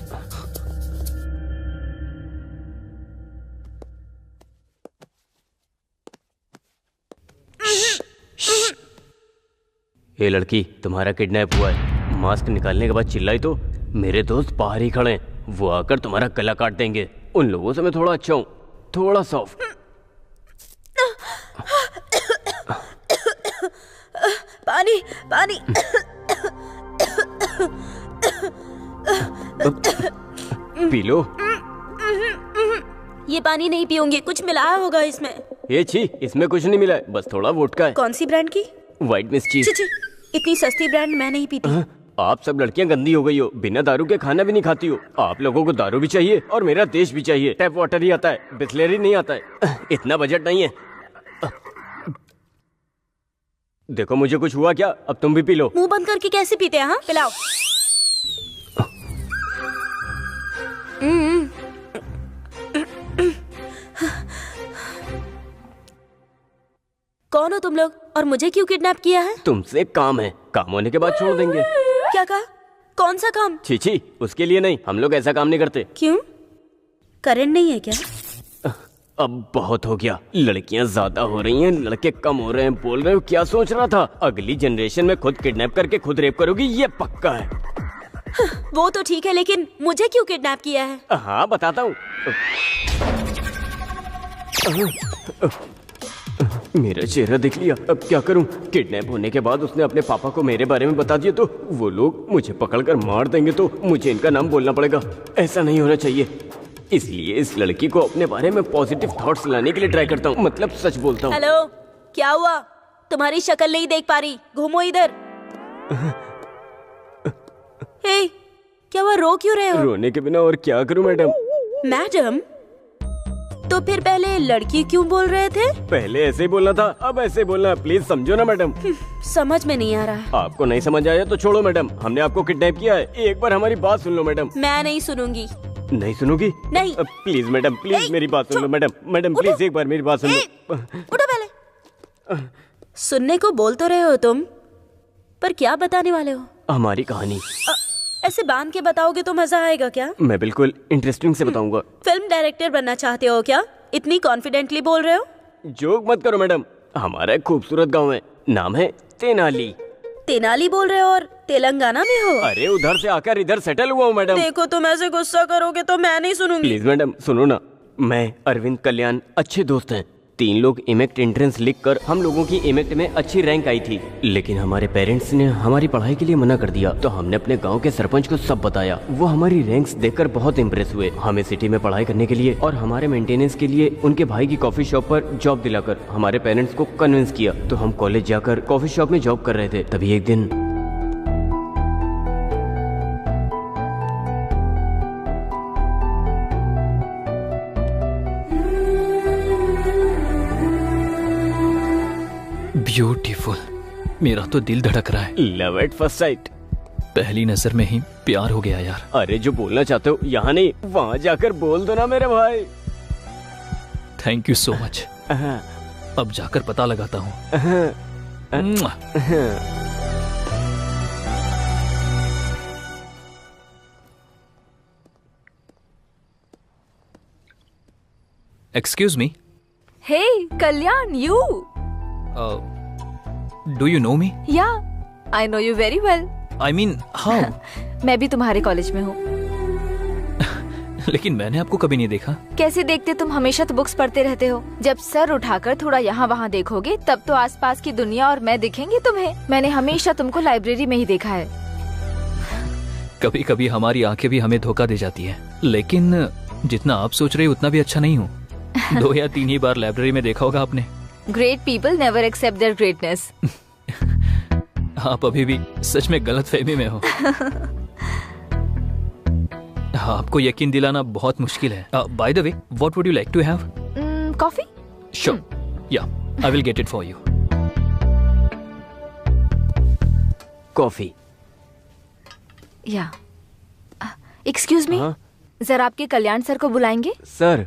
ये लड़की, तुम्हारा किडनैप हुआ है। मास्क निकालने के बाद चिल्लाई तो मेरे दोस्त बाहर ही खड़े हैं। वो आकर तुम्हारा गला काट देंगे। उन लोगों से मैं थोड़ा अच्छा हूँ, थोड़ा सॉफ्ट। पानी पानी। P low. ये पानी नहीं पीऊंगी, कुछ मिलाया होगा इसमें। ये छी, इसमें कुछ नहीं मिला है, बस थोड़ा वोडका है। कौन सी ब्रांड की? व्हाइट मिस चीज। इतनी सस्ती ब्रांड मैं नहीं पीती। आप सब लड़कियां गंदी हो गई हो, बिना दारू के खाना भी नहीं खाती हो। आप लोगों को दारू भी चाहिए और मेरा देश भी चाहिए। टैप वाटर ही आता है, बिस्लेरी नहीं आता है। इतना बजट नहीं है। देखो मुझे कुछ हुआ क्या? अब तुम भी पी लो। मुंह बंद करके कैसे पीते हैं? हाँ, पिलाओ। कौन हो तुम लोग और मुझे क्यों किडनैप किया है? तुमसे काम है, काम होने के बाद छोड़ देंगे। क्या कहा? कौन सा काम? छी, उसके लिए नहीं, हम लोग ऐसा काम नहीं करते। क्यों? करंट नहीं है क्या? अब बहुत हो गया, लड़कियां ज्यादा हो रही हैं, लड़के कम हो रहे हैं। बोल रहे हो क्या सोच रहा था? अगली जनरेशन में खुद किडनैप करके खुद रेप करोगी, ये पक्का है। वो तो ठीक है, लेकिन मुझे क्यों किडनैप किया है? हाँ बताता हूँ। मेरा चेहरा देख लिया, अब क्या करूं? किडनैप होने के बाद उसने अपने पापा को मेरे बारे में बता दिया तो वो लोग मुझे पकड़कर मार देंगे, तो मुझे इनका नाम बोलना पड़ेगा। ऐसा नहीं होना चाहिए, इसलिए इस लड़की को अपने बारे में पॉजिटिव थॉट्स लाने के लिए ट्राई करता हूँ, मतलब सच बोलता हूँ। हेलो, क्या हुआ? तुम्हारी शक्ल नहीं देख पा रही, घूमो इधर। हे, क्या हुआ? रो क्यों रहे हो? रोने के बिना और क्या करूं मैडम? मैडम? तो फिर पहले लड़की क्यों बोल रहे थे? पहले ऐसे ही बोलना था, अब ऐसे बोलना, प्लीज समझो ना मैडम। समझ में नहीं आ रहा। आपको नहीं समझ आया तो छोड़ो मैडम, हमने आपको किडनैप किया है, एक बार हमारी बात सुन लो मैडम। मैं नहीं सुनूंगी। नहीं सुनोगी? नहीं। प्लीज मैडम, प्लीज मेरी बात सुन लो मैडम। मैडम प्लीज एक बार मेरी बात सुन लो। उठो पहले। सुनने को बोल तो रहे हो तुम, पर क्या बताने वाले हो? हमारी कहानी। ऐसे बांध के बताओगे तो मजा आएगा क्या? मैं बिल्कुल इंटरेस्टिंग से बताऊंगा। फिल्म डायरेक्टर बनना चाहते हो क्या? इतनी कॉन्फिडेंटली बोल रहे हो? जोक मत करो मैडम, हमारा एक खूबसूरत गांव है, नाम है तेनाली। तेनाली बोल रहे हो और तेलंगाना में हो? अरे उधर से आकर इधर सेटल हुआ हूँ मैडम। देखो तुम ऐसे गुस्सा करोगे तो मैं नहीं सुनूंगी। प्लीज मैडम सुनो ना, मैं अरविंद कल्याण अच्छे दोस्त हैं। 3 लोग इमेक्ट एंट्रेंस लिखकर हम लोगों की इमेक्ट में अच्छी रैंक आई थी, लेकिन हमारे पेरेंट्स ने हमारी पढ़ाई के लिए मना कर दिया, तो हमने अपने गांव के सरपंच को सब बताया। वो हमारी रैंक्स देखकर बहुत इम्प्रेस हुए, हमें सिटी में पढ़ाई करने के लिए और हमारे मेंटेनेंस के लिए उनके भाई की कॉफी शॉप पर जॉब दिलाकर हमारे पेरेंट्स को कन्विंस किया। तो हम कॉलेज जाकर कॉफी शॉप में जॉब कर रहे थे, तभी एक दिन ब्यूटीफुल, मेरा तो दिल धड़क रहा है। लव एट फर्स्ट साइट, पहली नजर में ही प्यार हो गया यार। अरे जो बोलना चाहते हो यहाँ नहीं वहाँ जाकर बोल दो ना मेरे भाई। Thank you so much. अब जाकर पता लगाता हूँ। Excuse me. Hey Kalyan, you do you know me? Yeah I know you very well. I mean how? मैं भी तुम्हारे कॉलेज में हूँ। लेकिन मैंने आपको कभी नहीं देखा। कैसे देखते, तुम हमेशा तो बुक्स पढ़ते रहते हो। जब सर उठाकर थोड़ा यहाँ वहाँ देखोगे तब तो आसपास की दुनिया और मैं दिखेंगे तुम्हें। मैंने हमेशा तुमको लाइब्रेरी में ही देखा है। कभी कभी हमारी आंखें भी हमें धोखा दे जाती है, लेकिन जितना आप सोच रहे हो उतना भी अच्छा नहीं हूँ। 2 या 3 ही बार लाइब्रेरी में देखा होगा आपने। Great people never accept their greatness. आप अभी भी सच में गलत फहमी में हो। आपको यकीन दिलाना बहुत मुश्किल है। By the way, what would you like to have? Coffee? Sure, yeah I will get it for you. Coffee. Yeah excuse me, जरा आपके कल्याण सर को बुलाएंगे? सर?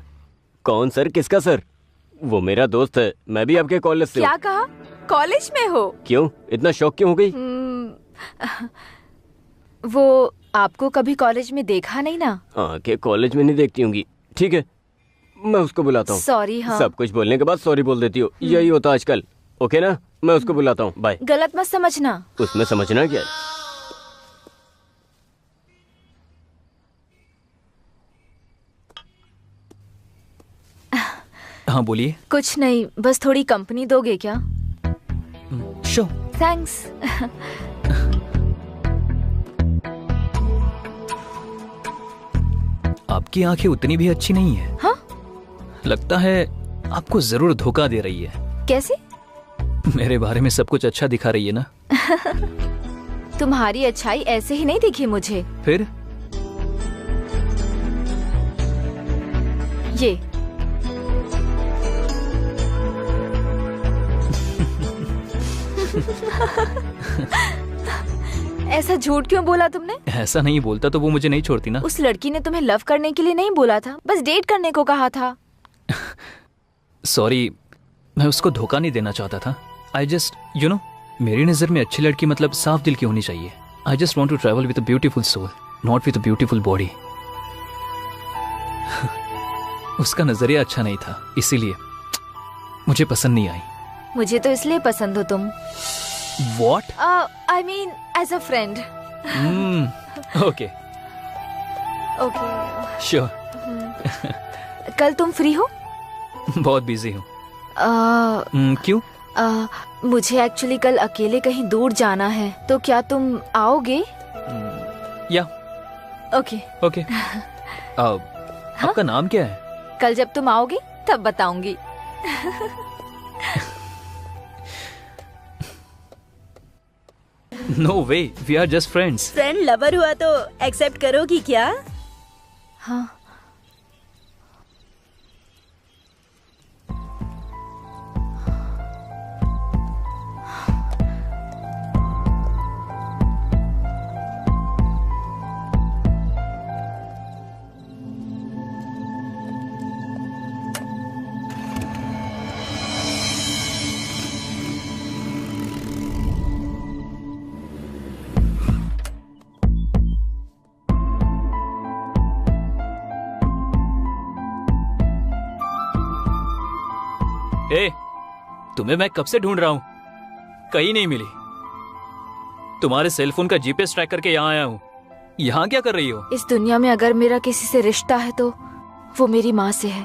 कौन सर? किसका सर? वो मेरा दोस्त है, मैं भी आपके कॉलेज से। क्या कहा? कॉलेज में हो? क्यों इतना शौक क्यों हो गई? वो आपको कभी कॉलेज में देखा नहीं ना? आंखें कॉलेज में नहीं देखती होंगी। ठीक है, मैं उसको बुलाता हूँ। सॉरी। हाँ, सब कुछ बोलने के बाद सॉरी बोल देती हो, यही होता आजकल। ओके ना, मैं उसको बुलाता हूँ, बाय। गलत मत समझना। उसमें समझना क्या है? हाँ बोलिए। कुछ नहीं, बस थोड़ी कंपनी दोगे क्या? श्योर। थैंक्स। आपकी आंखें उतनी भी अच्छी नहीं है। हाँ? लगता है आपको जरूर धोखा दे रही है। कैसे? मेरे बारे में सब कुछ अच्छा दिखा रही है ना। तुम्हारी अच्छाई ऐसे ही नहीं दिखी मुझे। फिर? ये ऐसा झूठ क्यों बोला तुमने? ऐसा नहीं बोलता तो वो मुझे नहीं छोड़ती ना। उस लड़की ने तुम्हें लव करने के लिए नहीं बोला था, बस डेट करने को कहा था। सॉरी, मैं उसको धोखा नहीं देना चाहता था। आई जस्ट मेरी नजर में अच्छी लड़की मतलब साफ दिल की होनी चाहिए। I just want to travel with a beautiful soul, not with a beautiful body. उसका नजरिया अच्छा नहीं था, इसीलिए मुझे पसंद नहीं आई। मुझे तो इसलिए पसंद हो तुम। What? I mean as a friend. Okay. Okay. Sure. कल तुम फ्री हो? बहुत बिजी हूँ। क्यों? मुझे एक्चुअली कल अकेले कहीं दूर जाना है, तो क्या तुम आओगे? या। ओके। ओके। आपका नाम क्या है? कल जब तुम आओगे तब बताऊंगी। No way, we are just friends. Friend lover हुआ तो एक्सेप्ट करोगी क्या? हाँ। तुम्हें मैं कब से ढूंढ रहा हूं, कहीं नहीं मिली। तुम्हारे सेलफोन का जीपीएस ट्रैक करके यहाँ आया हूँ। यहाँ क्या कर रही हो? इस दुनिया में अगर मेरा किसी से रिश्ता है तो वो मेरी माँ से है।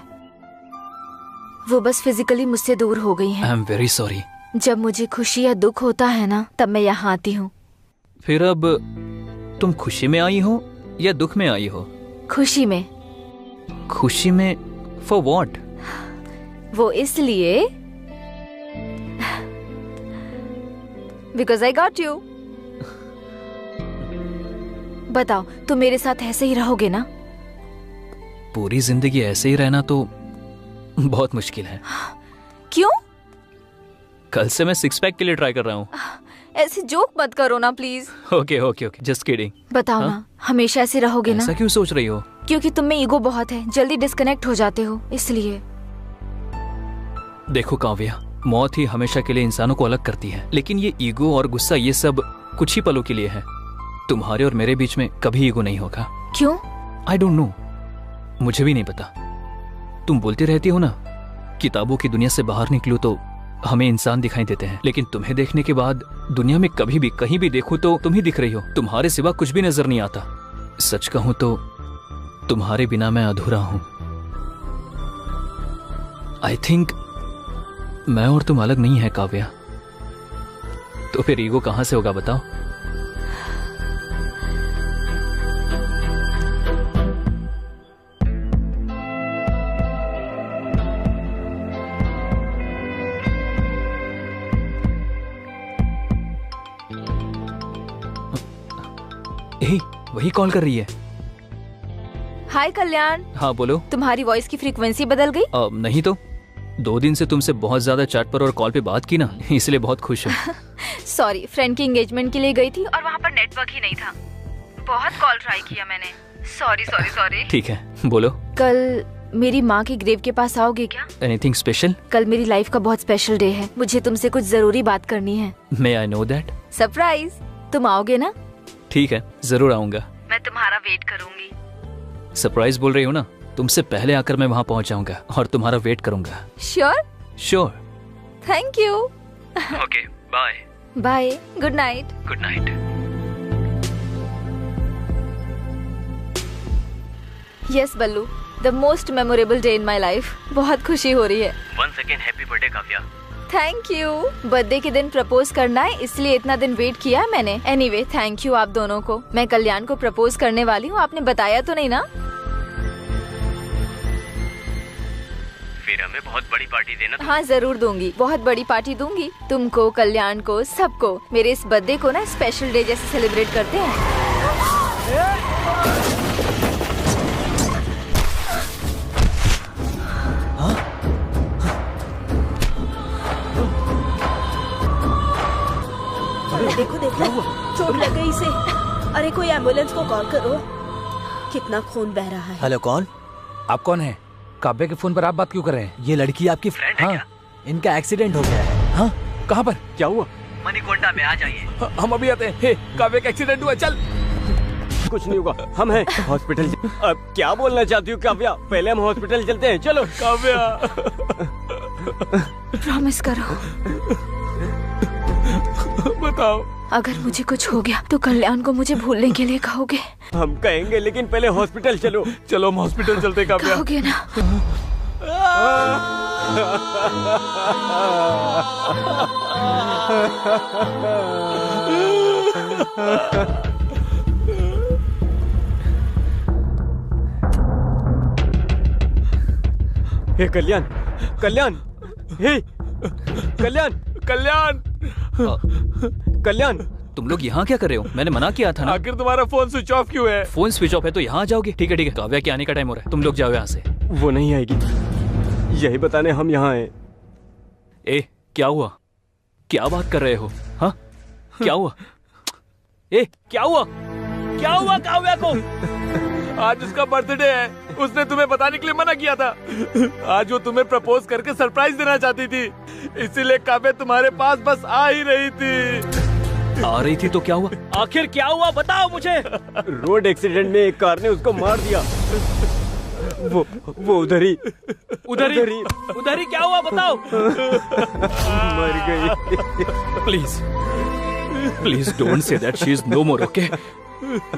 वो बस फिजिकली मुझसे दूर हो गई हैं। I am very sorry. जब मुझे खुशी या दुख होता है ना, तब मैं यहाँ आती हूँ। फिर अब तुम खुशी में आई हो या दुख में आई हो? खुशी में। खुशी में? For what? वो इसलिए बिकॉज आई गॉट यू। बताओ, तुम मेरे साथ ऐसे ही रहोगे ना? पूरी जिंदगी ऐसे ही रहना तो बहुत मुश्किल है। क्यों? कल से मैं सिक्स पैक के लिए ट्राई कर रहा हूँ। ऐसे जोक मत करो ना please. Okay okay okay, just kidding. बताओ ना, हमेशा ऐसे रहोगे ना? ऐसा क्यों सोच रही हो? क्योंकि तुम में ईगो बहुत है, जल्दी डिस्कनेक्ट हो जाते हो, इसलिए। देखो काव्या, मौत ही हमेशा के लिए इंसानों को अलग करती है, लेकिन ये ईगो और गुस्सा ये सब कुछ ही पलों के लिए है। तुम्हारे और मेरे बीच में कभी ईगो नहीं होगा। क्यों? आई डोंट नो, मुझे भी नहीं पता। तुम बोलती रहती हो ना, किताबों की दुनिया से बाहर निकलो तो हमें इंसान दिखाई देते हैं, लेकिन तुम्हें देखने के बाद दुनिया में कभी भी कहीं भी देखूं तो तुम ही दिख रही हो। तुम्हारे सिवा कुछ भी नजर नहीं आता। सच कहूं तो तुम्हारे बिना मैं अधूरा हूं। आई थिंक मैं और तुम अलग नहीं है काव्या। तो फिर ईगो कहां से होगा बताओ? वही कॉल कर रही है। हाय कल्याण। हाँ बोलो। तुम्हारी वॉइस की फ्रीक्वेंसी बदल गई? नहीं तो 2 दिन से तुमसे बहुत ज्यादा चैट पर और कॉल पे बात की ना, इसलिए बहुत खुश हूँ। सॉरी, फ्रेंड की एंगेजमेंट के लिए गई थी और वहाँ पर नेटवर्क ही नहीं था। बहुत कॉल ट्राई किया मैंने। Sorry sorry sorry. ठीक है, बोलो। कल मेरी माँ के ग्रेव के पास आओगे क्या? Anything special? कल मेरी लाइफ का बहुत स्पेशल डे है, मुझे तुमसे कुछ जरूरी बात करनी है। मे आई नो दैट? सरप्राइज। तुम आओगे ना? ठीक है, जरूर आऊंगा। मैं तुम्हारा वेट करूंगी। सरप्राइज बोल रही हो ना, तुमसे पहले आकर मैं वहाँ पहुँच जाऊंगा और तुम्हारा वेट करूंगा। Sure? Sure. Thank you. Okay, bye. Bye, good night. Good night. Yes Ballu, the most memorable day in my life. बहुत खुशी हो रही है। Once again happy birthday Kavya. Thank you. Birthday के दिन प्रपोज करना है, इसलिए इतना दिन वेट किया है मैंने। एनीवे, थैंक यू आप दोनों को। मैं कल्याण को प्रपोज करने वाली हूँ, आपने बताया तो नहीं ना? फिर हमें बहुत बड़ी पार्टी देना। हाँ जरूर दूंगी, बहुत बड़ी पार्टी दूंगी। तुमको, कल्याण को, सबको। मेरे इस बर्थडे को ना स्पेशल डे जैसे सेलिब्रेट करते हैं। देखो देखो, चोट लग गई इसे। अरे कोई एम्बुलेंस को कॉल करो। कितना खून बह रहा है। हेलो, कौन? आप कौन है? काव्या के फोन पर आप बात क्यों कर रहे हैं? ये लड़की आपकी फ्रेंड है क्या? इनका एक्सीडेंट हो गया है। हाँ, कहाँ पर? क्या हुआ? मणिकोंडा में आ जाइए। हम अभी आते हैं। हे, काव्या का एक्सीडेंट हुआ, चल। कुछ नहीं होगा, हम हैं हॉस्पिटल। अब क्या बोलना चाहती हो काव्या? पहले हम हॉस्पिटल चलते हैं, चलो। काव्या, प्रॉमिस करो, बताओ। अगर मुझे कुछ हो गया तो कल्याण को मुझे भूलने के लिए कहोगे? हम कहेंगे, लेकिन पहले हॉस्पिटल चलो। चलो, हम हॉस्पिटल चलते हैं काव्या। कहोगे ना? हे कल्याण, कल्याण, हे कल्याण, कल्याण, कल्याण, तुम लोग यहाँ क्या कर रहे हो? मैंने मना किया था ना। आखिर तुम्हारा फोन स्विच ऑफ क्यों है? फोन स्विच ऑफ है तो यहाँ जाओगे? ठीक है ठीक है, काव्या के आने का टाइम हो रहा है, तुम लोग जाओ यहाँ से। वो नहीं आएगी, यही बताने हम यहाँ आए। ए, क्या हुआ? क्या बात कर रहे हो? हाँ, क्या हुआ? ए, क्या हुआ? क्या हुआ काव्या को? आज उसका बर्थडे है, उसने तुम्हें बताने के लिए मना किया था। आज वो तुम्हें प्रपोज करके सरप्राइज देना चाहती थी, इसीलिए काव्या तुम्हारे पास बस आ ही रही थी। आ रही थी तो क्या हुआ? आखिर क्या हुआ, बताओ मुझे। रोड एक्सीडेंट में एक कार ने उसको मार दिया। वो उधर ही क्या हुआ, बताओ। मर गई। Please don't say that, she is no more, okay?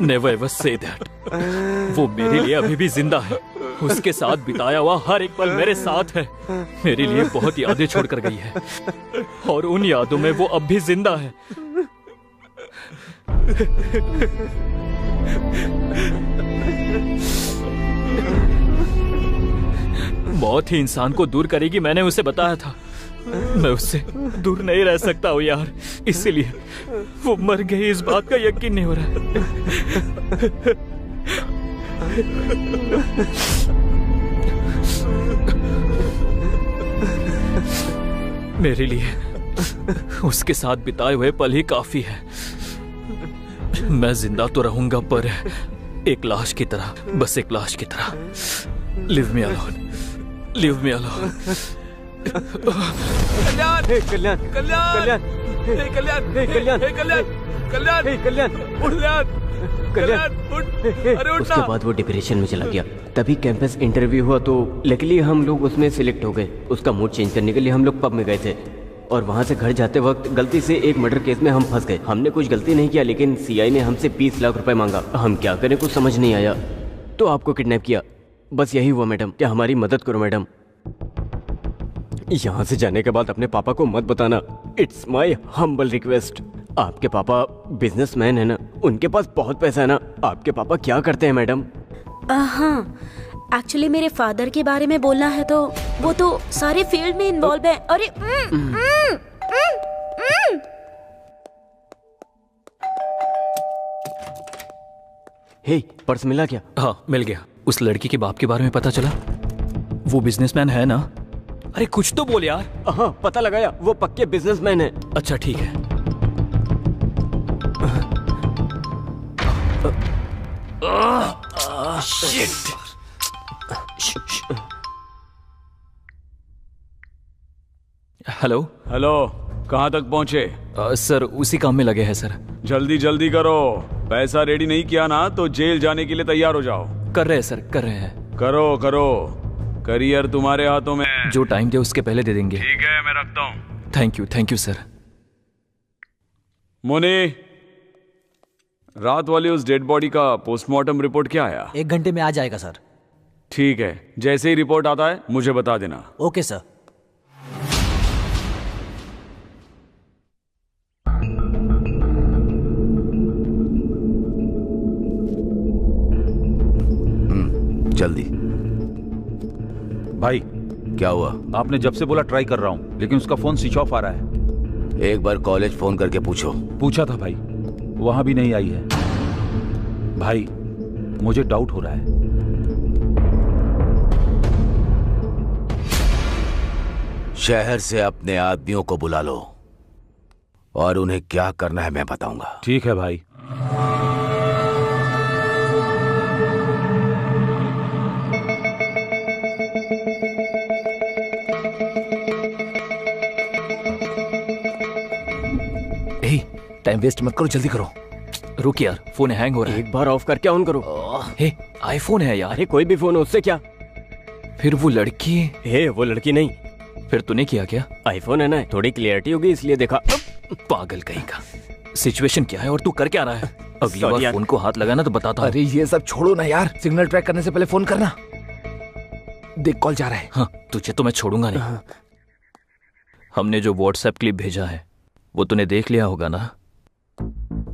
Never ever say that. वो मेरे लिए अभी भी जिंदा है, उसके साथ बिताया हुआ हर एक पल मेरे साथ है। मेरे लिए बहुत यादें छोड़कर गई है और उन यादों में वो अब भी जिंदा है। मौत ही इंसान को दूर करेगी, मैंने उसे बताया था। मैं उससे दूर नहीं रह सकता हूँ यार, इसीलिए वो मर गई, इस बात का यकीन नहीं हो रहा है। मेरे लिए उसके साथ बिताए हुए पल ही काफी है। मैं जिंदा तो रहूंगा पर एक लाश की तरह, बस एक लाश की तरह। Leave me alone, leave me alone. Kalyan, Kalyan, Kalyan, Kalyan, Kalyan, Kalyan, Kalyan, Kalyan, Kalyan, Kalyan, उठ, अरे उठ। उसके बाद वो डिप्रेशन में चला गया। तभी कैंपस इंटरव्यू हुआ तो लकीली हम लोग उसमें सिलेक्ट हो गए। उसका मूड चेंज करने के लिए हम लोग पब में गए थे और वहाँ से घर जाते वक्त गलती से एक मर्डर केस में हम फंस गए। हमने कुछ गलती नहीं किया, लेकिन सीआई ने हमसे 20 लाख रुपए मांगा। हम क्या करें, कुछ समझ नहीं आया, तो आपको किडनैप किया। बस यही हुआ मैडम, क्या हमारी मदद करो मैडम। यहाँ से जाने के बाद अपने पापा को मत बताना, इट्स माई हम्बल रिक्वेस्ट। आपके पापा बिजनेसमैन है ना, उनके पास बहुत पैसा है ना। आपके पापा क्या करते हैं मैडम? हाँ, एक्चुअली मेरे फादर के बारे में बोलना है तो वो तो सारे फील्ड में इन्वॉल्व है। अरे हे, पर्स मिला क्या? हाँ, मिल गया। उस लड़की के बाप के बारे में पता चला? वो बिजनेसमैन है ना? अरे कुछ तो बोल यार। हाँ, पता लगाया, वो पक्के बिजनेसमैन है। अच्छा ठीक है। शिट। हेलो हेलो, कहाँ तक पहुँचे? सर उसी काम में लगे हैं सर। जल्दी जल्दी करो, पैसा रेडी नहीं किया ना तो जेल जाने के लिए तैयार हो जाओ। कर रहे हैं सर, कर रहे हैं। करो करो, करियर तुम्हारे हाथों में। जो टाइम दे उसके पहले दे देंगे। ठीक है, मैं रखता हूँ। Thank you sir. मोनी, रात वाली उस डेड बॉडी का पोस्टमार्टम रिपोर्ट क्या आया? 1 घंटे में आ जाएगा सर। ठीक है, जैसे ही रिपोर्ट आता है मुझे बता देना। Okay sir. जल्दी। भाई क्या हुआ? आपने जब से बोला ट्राई कर रहा हूँ, लेकिन उसका फोन स्विच ऑफ आ रहा है। एक बार कॉलेज फोन करके पूछो। पूछा था भाई, वहां भी नहीं आई है। भाई मुझे डाउट हो रहा है। शहर से अपने आदमियों को बुला लो और उन्हें क्या करना है मैं बताऊंगा। ठीक है भाई। टाइम वेस्ट मत करो, जल्दी करो। रुक यार, फोन हैंग हो रहा है। एक बार ऑफ करके ऑन करो। हे, आईफोन है यार। अरे कोई भी फोन हो, उससे क्या। फिर वो लड़की हे, वो लड़की नहीं। फिर तूने किया क्या? आईफोन है ना, थोड़ी क्लियरिटी होगी इसलिए देखा। पागल कहीं का। सिचुएशन क्या है और तू कर क्या रहा है? अगली बार फोन को हाथ लगाना तो बताता हूँ। अरे ये सब छोड़ो ना यार, सिग्नल ट्रैक करने से पहले फोन करना। देख कॉल जा रहा है। हाँ, तुझे तो मैं छोड़ूंगा नहीं। हमने जो व्हाट्सएप क्लिप भेजा है वो तूने देख लिया होगा ना।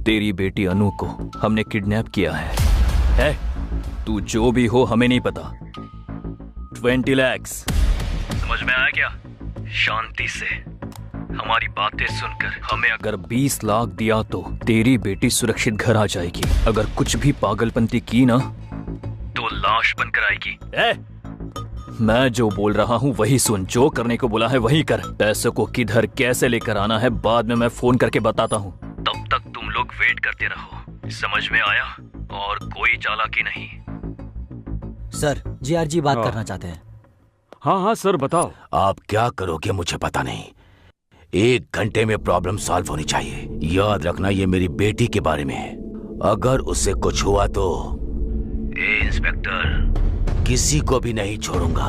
तेरी बेटी अनु को हमने किडनैप किया है? तू जो भी हो हमें नहीं पता। 20 लाख समझ में आया क्या? शांति से हमारी बातें सुनकर हमें अगर 20 लाख दिया तो तेरी बेटी सुरक्षित घर आ जाएगी। अगर कुछ भी पागलपंती की ना तो लाश बनकर आएगी। मैं जो बोल रहा हूँ वही सुन, जो करने को बोला है वही कर। पैसों को किधर कैसे लेकर आना है बाद में मैं फोन करके बताता हूँ। तब तक तुम लोग वेट करते रहो, समझ में आया? और कोई चालाकी नहीं। सर, जीआर जी बात करना चाहते हैं। हाँ हाँ सर, बताओ। आप क्या करोगे मुझे पता नहीं। 1 घंटे में प्रॉब्लम सॉल्व होनी चाहिए। याद रखना ये मेरी बेटी के बारे में है। अगर उससे कुछ हुआ तो इंस्पेक्टर किसी को भी नहीं छोड़ूंगा।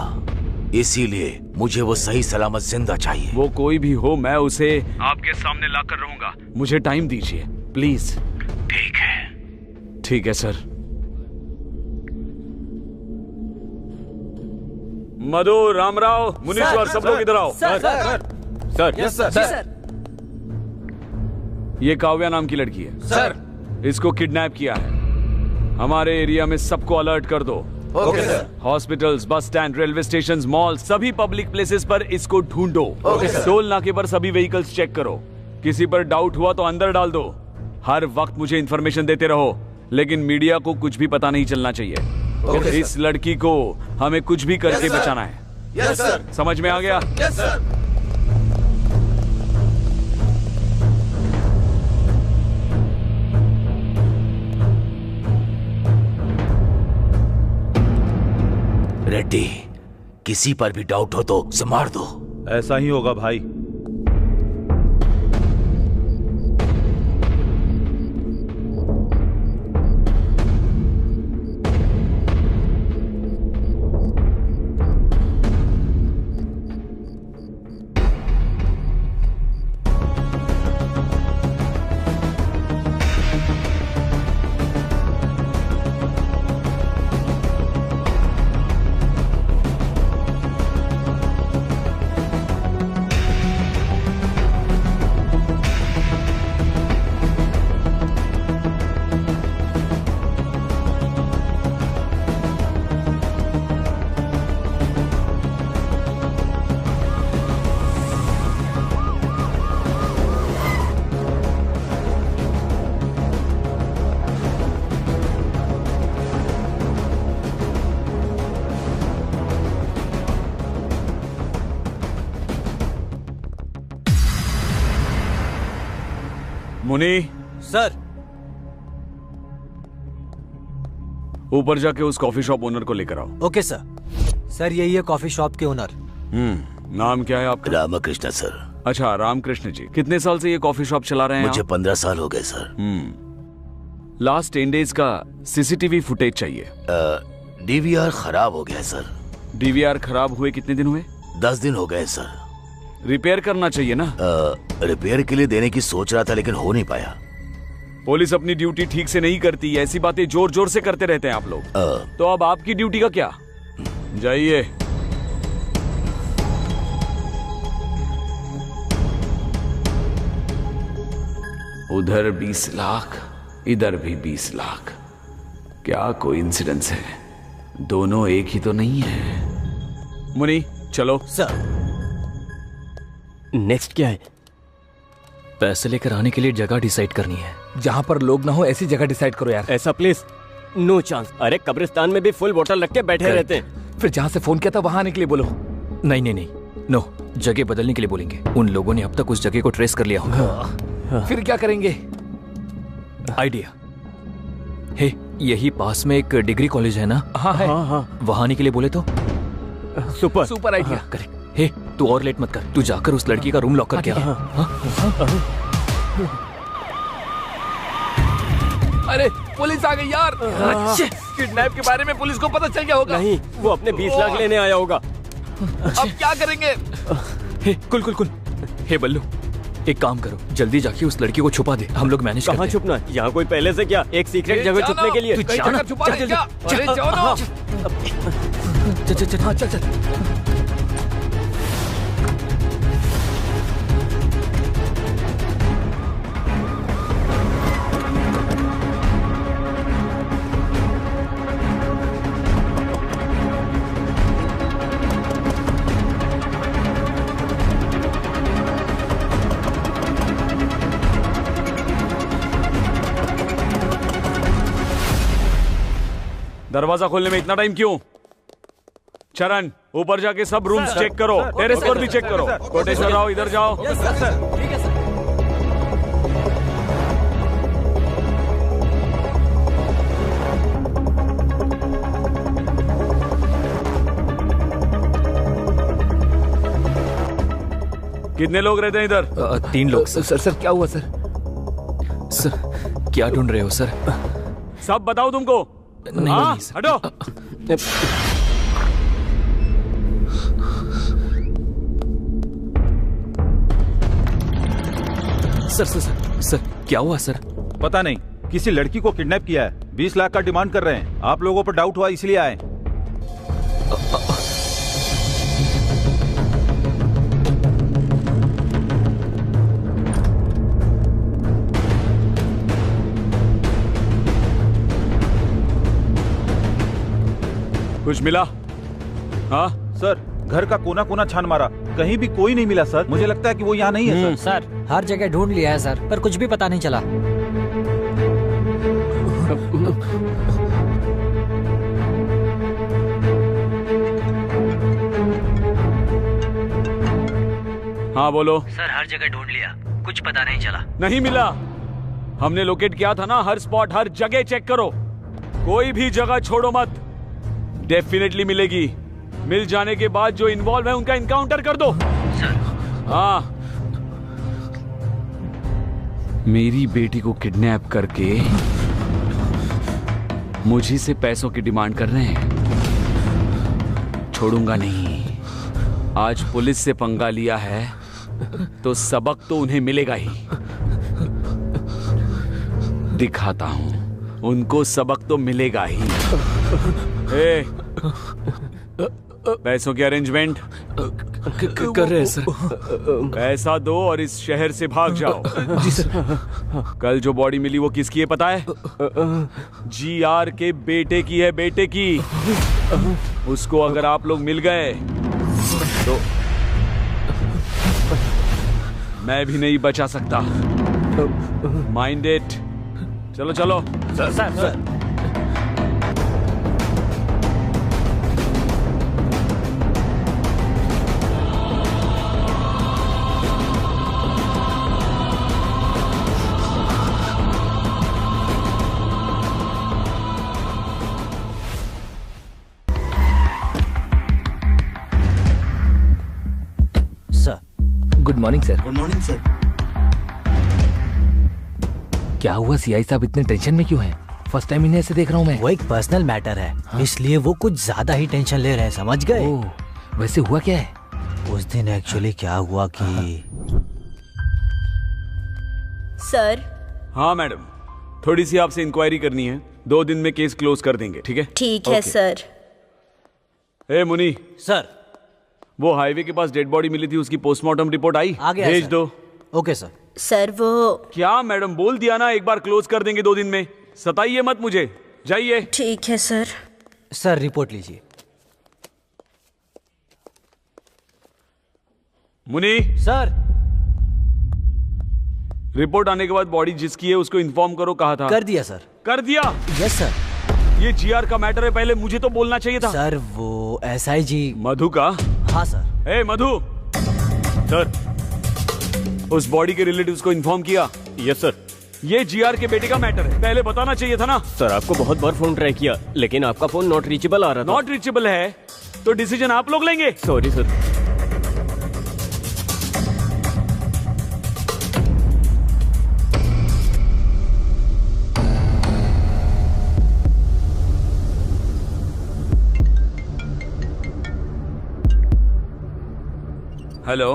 इसीलिए मुझे वो सही सलामत जिंदा चाहिए। वो कोई भी हो, मैं उसे आपके सामने लाकर रहूंगा। मुझे टाइम दीजिए प्लीज। ठीक है। ठीक है सर। मधु, रामराव, मुनीश्वर, सब लोग इधर आओ। Sir, yes sir. ये काव्या नाम की लड़की है सर। इसको किडनैप किया है। हमारे एरिया में सबको अलर्ट कर दो। Okay sir. Hospitals, bus stand, railway stations, mall, सभी पब्लिक प्लेसेस पर इसको ढूंढो। Okay sir. टोल नाके पर सभी व्हीकल्स चेक करो। किसी पर डाउट हुआ तो अंदर डाल दो। हर वक्त मुझे इंफॉर्मेशन देते रहो, लेकिन मीडिया को कुछ भी पता नहीं चलना चाहिए। इस लड़की को हमें कुछ भी करके बचाना है। Yes sir. समझ में आ गया? Yes sir. रेड्डी, किसी पर भी डाउट हो तो उसे मार दो। ऐसा ही होगा भाई। मुनी सर, ऊपर जाके उस कॉफी शॉप ओनर को लेकर आओ। Okay sir. सर, यही है कॉफी शॉप के ओनर। नाम क्या है आपका? रामकृष्ण सर। अच्छा, रामकृष्ण जी। कितने साल से ये कॉफी शॉप चला रहे हैं? मुझे 15 साल हो गए सर। लास्ट 10 डेज का सीसीटीवी फुटेज चाहिए। डीवीआर खराब हो गया सर। डीवीआर खराब हुए कितने दिन हुए? 10 दिन हो गए सर। रिपेयर करना चाहिए ना? रिपेयर के लिए देने की सोच रहा था लेकिन हो नहीं पाया। पुलिस अपनी ड्यूटी ठीक से नहीं करती, ऐसी बातें जोर जोर से करते रहते हैं आप लोग। तो अब आपकी ड्यूटी का क्या? जाइए। उधर 20 लाख, इधर भी 20 लाख। क्या कोइंसिडेंस है? दोनों एक ही तो नहीं है। मुनी चलो। सर, नेक्स्ट क्या है? पैसे लेकर आने के लिए जगह डिसाइड करनी है। जहाँ पर लोग ना हो ऐसी जगह डिसाइड करो यार। ऐसा प्लेस नो चांस। अरे कब्रिस्तान में भी फुल बोतल रख के बैठे रहते हैं। फिर जहाँ से फोन किया था वहां आने के लिए बोलो। नहीं नहीं नहीं, नो, जगह बदलने के लिए बोलेंगे। उन लोगों ने अब तक उस जगह को ट्रेस कर लिया होगा। फिर क्या करेंगे? आइडिया है, यही पास में एक डिग्री कॉलेज है ना? हाँ है। वहां आने के लिए बोले तो सुपर आइडिया। करेक्ट। हे, तू और लेट मत कर, तू जाकर उस लड़की का रूम लॉक करके आ। अरे पुलिस आ गई यार। किडनैप के बारे में पुलिस को पता चल गया होगा। नहीं, वो अपने 20 लाख लेने आया होगा। अब क्या करेंगे? कुल हे बल्लू, एक काम करो, जल्दी जाके उस लड़की को छुपा दे, हम लोग मैनेज करते हैं। कहाँ छुपना है? यहाँ कोई पहले से क्या एक सीक्रेट जगह छुपने के लिए? तू जाना, चल। दरवाजा खोलने में इतना टाइम क्यों? चरण, ऊपर जाके सब रूम्स चेक करो, टेरेस पर भी चेक करो। कोटेश्वर आओ, इधर जाओ। कितने लोग रहते हैं इधर? 3 लोग। सर क्या हुआ सर? सर क्या ढूंढ रहे हो सर? सब बताओ तुमको। नहीं, हटो। सर क्या हुआ सर? पता नहीं, किसी लड़की को किडनैप किया है, 20 लाख का डिमांड कर रहे हैं। आप लोगों पर डाउट हुआ इसलिए आए। कुछ मिला? हाँ सर, घर का कोना कोना छान मारा, कहीं भी कोई नहीं मिला सर। मुझे लगता है कि वो यहाँ नहीं है सर, हर जगह ढूंढ लिया है सर, पर कुछ भी पता नहीं चला। हाँ बोलो। सर हर जगह ढूंढ लिया, कुछ पता नहीं चला। नहीं मिला? हमने लोकेट किया था ना, हर स्पॉट हर जगह चेक करो, कोई भी जगह छोड़ो मत। डेफिनेटली मिलेगी। मिल जाने के बाद जो इन्वॉल्व है उनका इनकाउंटर कर दो। हाँ, मेरी बेटी को किडनैप करके मुझी से पैसों की डिमांड कर रहे हैं, छोड़ूंगा नहीं। आज पुलिस से पंगा लिया है तो सबक तो उन्हें मिलेगा ही। दिखाता हूं, उनको सबक तो मिलेगा ही। पैसों की अरेंजमेंट कर रहे हैं सर। पैसा दो और इस शहर से भाग जाओ। जी सर। कल जो बॉडी मिली वो किसकी है पता है? GR के बेटे की है, बेटे की। उसको अगर आप लोग मिल गए तो मैं भी नहीं बचा सकता। Mind it. चलो चलो। Sir. Good morning sir. Good morning sir. क्या हुआ सीआई साहब, इतने टेंशन में क्यों हैं? फर्स्ट टाइम इन्हें ऐसे देख रहा हूँ मैं। वो एक पर्सनल मैटर है, हाँ? इसलिए वो कुछ ज्यादा ही टेंशन ले रहे हैं, समझ गए? वैसे हुआ क्या है? उस दिन एक्चुअली क्या हुआ कि सर। हाँ मैडम, थोड़ी सी आपसे इंक्वायरी करनी है। 2 दिन में केस क्लोज कर देंगे, ठीक है? ठीक है सर। ए मुनी। सर। वो हाईवे के पास डेड बॉडी मिली थी, उसकी पोस्टमार्टम रिपोर्ट आई? आ गया भेज दो। Okay sir. सर वो क्या मैडम, बोल दिया ना एक बार क्लोज कर देंगे 2 दिन में। सताइए मत मुझे, जाइए। ठीक है सर। सर रिपोर्ट लीजिए। मुनी। सर। रिपोर्ट आने के बाद बॉडी जिसकी है उसको इन्फॉर्म करो। कहा था? कर दिया सर। कर दिया? Yes sir. ये GR का मैटर है, पहले मुझे तो बोलना चाहिए था। सर वो SIG मधु का? हाँ सर। ए मधु। सर, उस बॉडी के रिलेटिव्स को इन्फॉर्म किया? Yes sir. ये GR के बेटे का मैटर है, पहले बताना चाहिए था ना। सर आपको बहुत बार फोन ट्राई किया, लेकिन आपका फोन नॉट रीचेबल आ रहा था। नॉट रीचेबल है तो डिसीजन आप लोग लेंगे। Sorry sir. हेलो।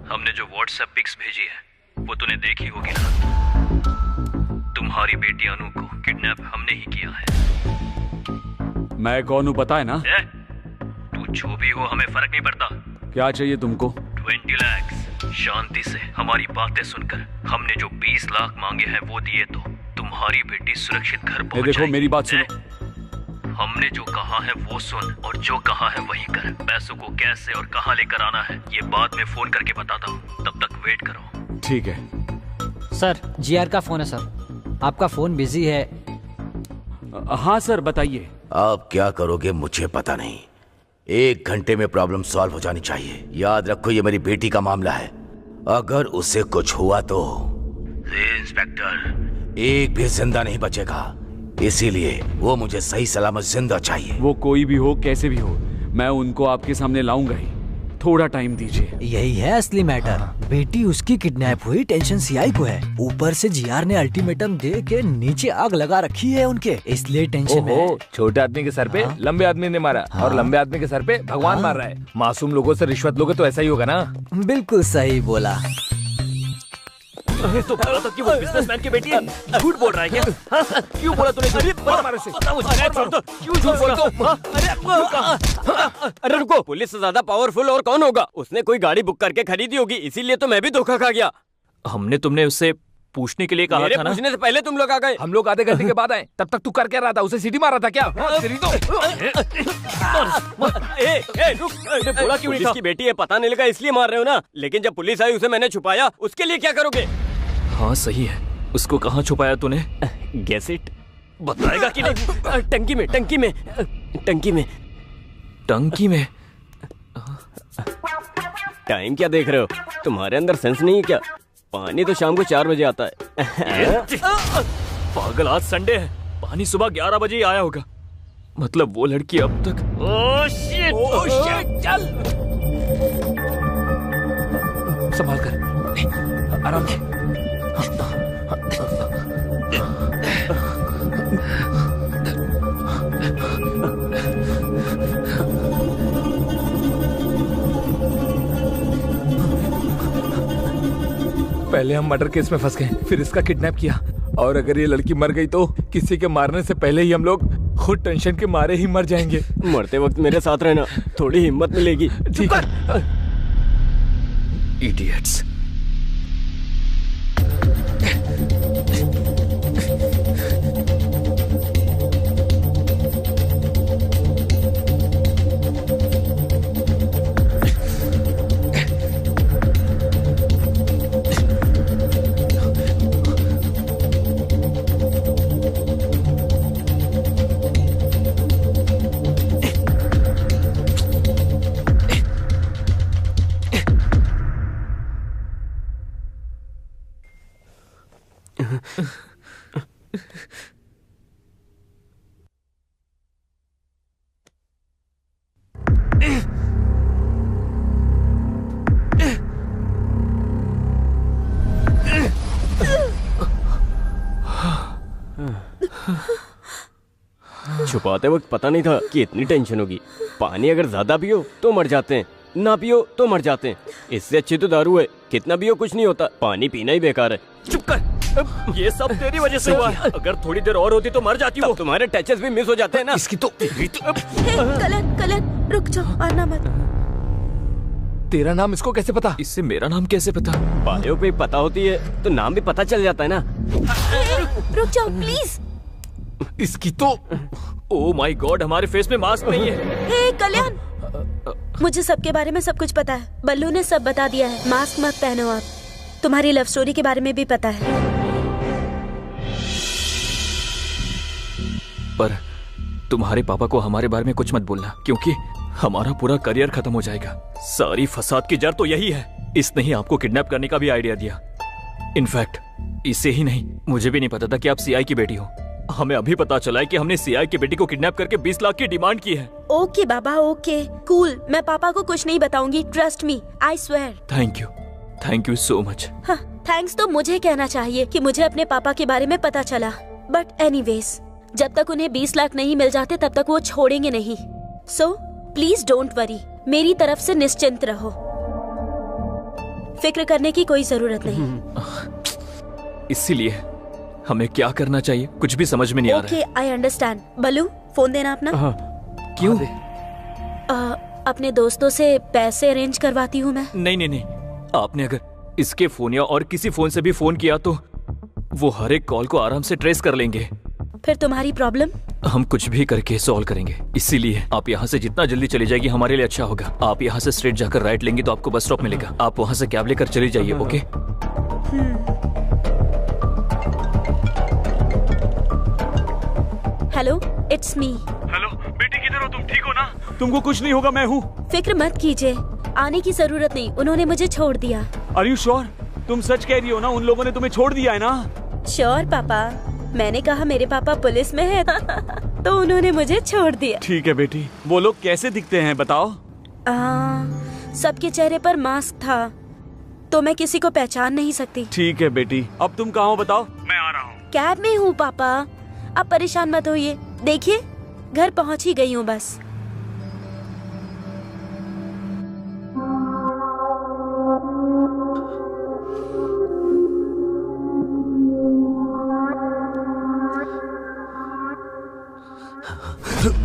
हमने जो व्हाट्सएप पिक्स भेजी है वो तूने देखी होगी ना? तुम्हारी बेटी अनु को किडनैप हमने ही किया है। मैं कौन हूँ पता है ना? तू जो भी हो हमें फर्क नहीं पड़ता। क्या चाहिए तुमको? 20 लाख। शांति से हमारी बातें सुनकर हमने जो 20 लाख मांगे हैं वो दिए तो तुम्हारी बेटी सुरक्षित घर पहुंच देखो मेरी बात सुनो। हमने जो कहा है वो सुन और जो कहा है वही कर। पैसों को कैसे और कहाँ लेकर आना है ये बाद में फोन करके बताता हूँ, तब तक वेट करो। ठीक है सर, जीआर का फोन है सर, आपका फोन बिजी है। हाँ सर बताइए। आप क्या करोगे मुझे पता नहीं, 1 घंटे में प्रॉब्लम सॉल्व हो जानी चाहिए। याद रखो ये मेरी बेटी का मामला है, अगर उसे कुछ हुआ तो इंस्पेक्टर एक भी जिंदा नहीं बचेगा, इसीलिए वो मुझे सही सलामत जिंदा चाहिए। वो कोई भी हो कैसे भी हो, मैं उनको आपके सामने लाऊंगा ही, थोड़ा टाइम दीजिए। यही है असली मैटर। बेटी उसकी किडनैप हुई, टेंशन सीआई को है, ऊपर से जीआर ने अल्टीमेटम दे के नीचे आग लगा रखी है उनके, इसलिए टेंशन है। छोटे आदमी के सर पे लंबे आदमी ने मारा और लंबे आदमी के सर पे भगवान मार रहा है। मासूम लोगों से रिश्वत लोगे तो ऐसा ही होगा ना। बिल्कुल सही बोला। तो बोला था कि वो बिजनेसमैन की बेटी है, झूठ बोल रहा है क्या? क्यों बोला तूने? क्यों झूठ बोला? अरे रुको, पुलिस से ज्यादा पावरफुल और कौन होगा? उसने कोई गाड़ी बुक करके खरीदी होगी, इसीलिए तो मैं भी धोखा खा गया। हमने तुमने उससे पूछने के लिए कहा था ना? पूछने से पहले तुम लोग आ गए। हम लोग आधे घंटे के बाद आए, तब तक तू कर क्या रहा था? उसे सीटी मारा था क्या? बोला क्यों नहीं था? उसकी बेटी है पता नहीं लगा इसलिए मार रहे हो ना, लेकिन जब पुलिस आई उसे मैंने छुपाया, उसके लिए क्या करोगे? हाँ सही है, उसको कहाँ छुपाया तूने? Guess it. बताएगा कि नहीं? टंकी में, टंकी में, टंकी में। टंकी में? टाइम क्या देख रहे हो? तुम्हारे अंदर सेंस नहीं है क्या? पानी तो शाम को 4 बजे आता है। पागल, आज संडे है, पानी सुबह 11 बजे ही आया होगा। मतलब वो लड़की अब तक। ओह शिट, चल संभाल कर, आराम से। पहले हम मर्डर केस में फंस गए, फिर इसका किडनैप किया, और अगर ये लड़की मर गई तो किसी के मारने से पहले ही हम लोग खुद टेंशन के मारे ही मर जाएंगे। मरते वक्त मेरे साथ रहना, थोड़ी हिम्मत मिलेगी। ठीक है। इडियट्स। छुपाते वक्त पता नहीं था कि इतनी टेंशन होगी। पानी अगर ज्यादा पियो तो मर जाते हैं, ना पियो तो मर जाते हैं। इससे अच्छी तो दारू है, कितना पियो कुछ नहीं होता, पानी पीना ही बेकार है। चुप कर, ये सब तेरी वजह से हुआ। अगर थोड़ी देर और होती तो मर जाती हो। तुम्हारे टचेस भी मिस हो जाते हैं ना। इसकी तो कलन रुक जाओ, आना मत। तेरा नाम इसको कैसे पता? इससे मेरा नाम कैसे पता? बायो पे पता होती है तो नाम भी पता चल जाता है ना। रुक जाओ प्लीज। इसकी तो ओह माय गॉड, हमारे फेस में मास्क नहीं है। हे कल्याण, मुझे सबके बारे में सब कुछ पता है। बल्लू ने सब बता दिया है। मास्क मत पहनो आप। तुम्हारी लव स्टोरी के बारे में भी पता है। पर तुम्हारे पापा को हमारे बारे में कुछ मत बोलना, क्योंकि हमारा पूरा करियर खत्म हो जाएगा। सारी फसाद की जड़ तो यही है। इसने ही आपको किडनैप करने का भी आइडिया दिया। इनफैक्ट इसे ही नहीं, मुझे भी नहीं पता था कि आप सीआई की बेटी हो। हमें अभी पता चला है कि हमने सीआई की बेटी को किडनैप करके 20 लाख की डिमांड की है। ओके बाबा, ओके कूल। मैं पापा को कुछ नहीं बताऊंगी, trust me, I swear. Thank you so much. हाँ, थैंक्स तो मुझे कहना चाहिए कि मुझे अपने पापा के बारे में पता चला। बट एनीवेज, जब तक उन्हें 20 लाख नहीं मिल जाते तब तक वो छोड़ेंगे नहीं। सो प्लीज डोंट वरी, मेरी तरफ से निश्चिंत रहो। फिक्र करने की कोई जरूरत नहीं। इसीलिए हमें क्या करना चाहिए कुछ भी समझ में नहीं आ रहा है। Okay, I understand. Ballu, phone देना अपना। क्यों? अपने दोस्तों से पैसे अरेंज करवाती हूँ मैं। नहीं, आपने अगर इसके फोन या और किसी फोन से भी फोन किया तो वो हर एक कॉल को आराम से ट्रेस कर लेंगे। फिर तुम्हारी प्रॉब्लम? हम कुछ भी करके सॉल्व करेंगे। इसीलिए आप यहाँ से जितना जल्दी चली जाएगी हमारे लिए अच्छा होगा। आप यहाँ से स्ट्रेट जाकर राइट लेंगे तो आपको बस स्टॉप मिलेगा। आप वहाँ से कैब लेकर चली जाइए। Okay? Hello, it's me. Hello बेटी, किधर हो तुम? ठीक हो ना? तुमको कुछ नहीं होगा, मैं हूँ। फिक्र मत कीजिए, आने की जरूरत नहीं, उन्होंने मुझे छोड़ दिया। Are you sure? तुम सच कह रही हो ना? उन लोगों ने तुम्हें छोड़ दिया है ना? श्योर पापा, मैंने कहा मेरे पापा पुलिस में है तो उन्होंने मुझे छोड़ दिया। ठीक है बेटी। वो लोग कैसे दिखते हैं बताओ? सबके चेहरे पर मास्क था तो मैं किसी को पहचान नहीं सकती। ठीक है बेटी, अब तुम कहाँ हो बताओ? मैं आ रहा हूँ। कैब में हूँ पापा, अब परेशान मत होइए। देखिए घर पहुँच ही गई हूँ बस।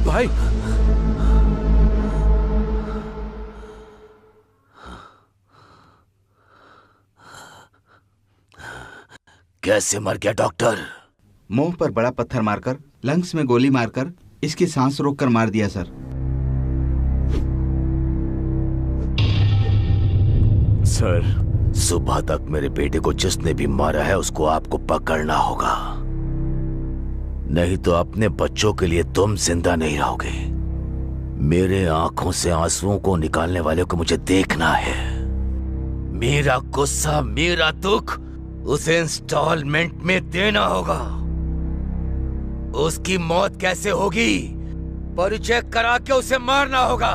भाई, कैसे मर गया डॉक्टर? मुंह पर बड़ा पत्थर मारकर, लंग्स में गोली मारकर, इसकी सांस रोककर मार दिया सर। सर, सुबह तक मेरे बेटे को जिसने भी मारा है उसको आपको पकड़ना होगा, नहीं तो अपने बच्चों के लिए तुम जिंदा नहीं रहोगे। मेरे आंखों से आंसुओं को निकालने वाले को मुझे देखना है। मेरा गुस्सा, मेरा दुख उसे इंस्टॉलमेंट में देना होगा। उसकी मौत कैसे होगी? परिचय करा के उसे मारना होगा।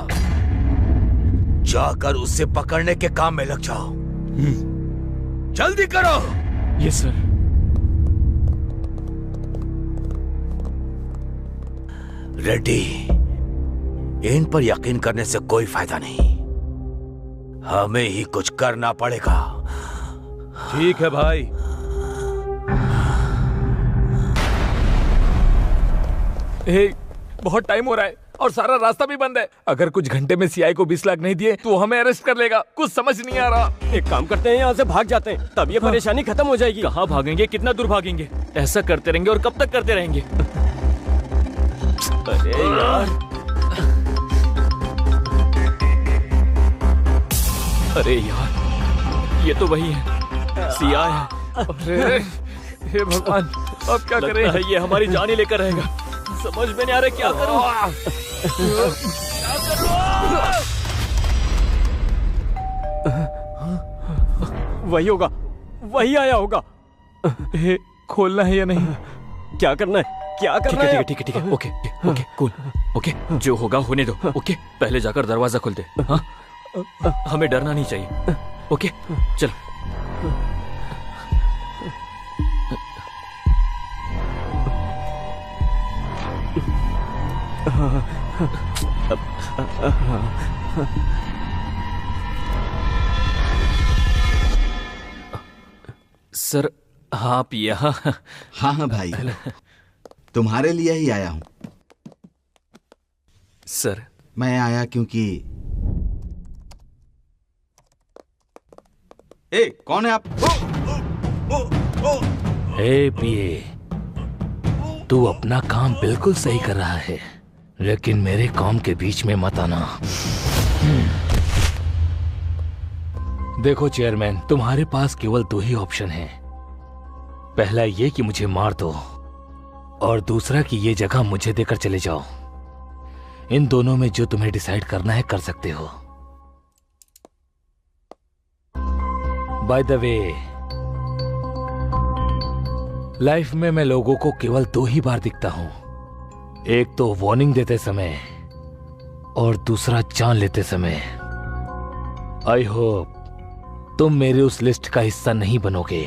जाकर उसे पकड़ने के काम में लग जाओ। जल्दी करो। Yes sir. रेड्डी, इन पर यकीन करने से कोई फायदा नहीं, हमें ही कुछ करना पड़ेगा। ठीक है भाई। बहुत टाइम हो रहा है और सारा रास्ता भी बंद है। अगर कुछ घंटे में सीआई को 20 लाख नहीं दिए तो हमें अरेस्ट कर लेगा। कुछ समझ नहीं आ रहा। एक काम करते हैं, यहाँ से भाग जाते हैं, तब ये परेशानी खत्म हो जाएगी। कहाँ भागेंगे? कितना दूर भागेंगे? ऐसा करते रहेंगे और कब तक करते रहेंगे? अरे यार, अरे यार, ये तो वही है, सीआई है। अरे हे भगवान, अब क्या करें? लगता है ये हमारी जान ही लेकर रहेगा। समझ में नहीं आ रहा क्या करूं। वही होगा, वही आया होगा। खोलना है या नहीं? क्या करना है? क्या करना है? ठीक है, ओके, कूल, ओके, जो होगा होने दो। ओके, पहले जाकर दरवाजा खोल दे। हाँ, हमें डरना नहीं चाहिए। ओके, चलो। सर, आप यहाँ? हाँ भाई, तुम्हारे लिए ही आया हूँ। सर, मैं आया क्योंकि कौन है आप? हे पीए, तू अपना काम बिल्कुल सही कर रहा है, लेकिन मेरे काम के बीच में मत आना। देखो चेयरमैन, तुम्हारे पास केवल 2 ही ऑप्शन हैं। पहला ये कि मुझे मार दो, और दूसरा कि ये जगह मुझे देकर चले जाओ। इन दोनों में जो तुम्हें डिसाइड करना है कर सकते हो। बाय द वे, लाइफ में मैं लोगों को केवल 2 ही बार दिखता हूं, एक तो वार्निंग देते समय और दूसरा जान लेते समय। आई होप तुम मेरे उस लिस्ट का हिस्सा नहीं बनोगे।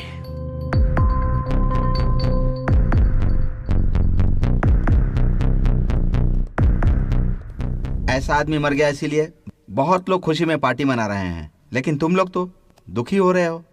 ऐसा आदमी मर गया इसीलिए बहुत लोग खुशी में पार्टी मना रहे हैं, लेकिन तुम लोग तो दुखी हो रहे हो?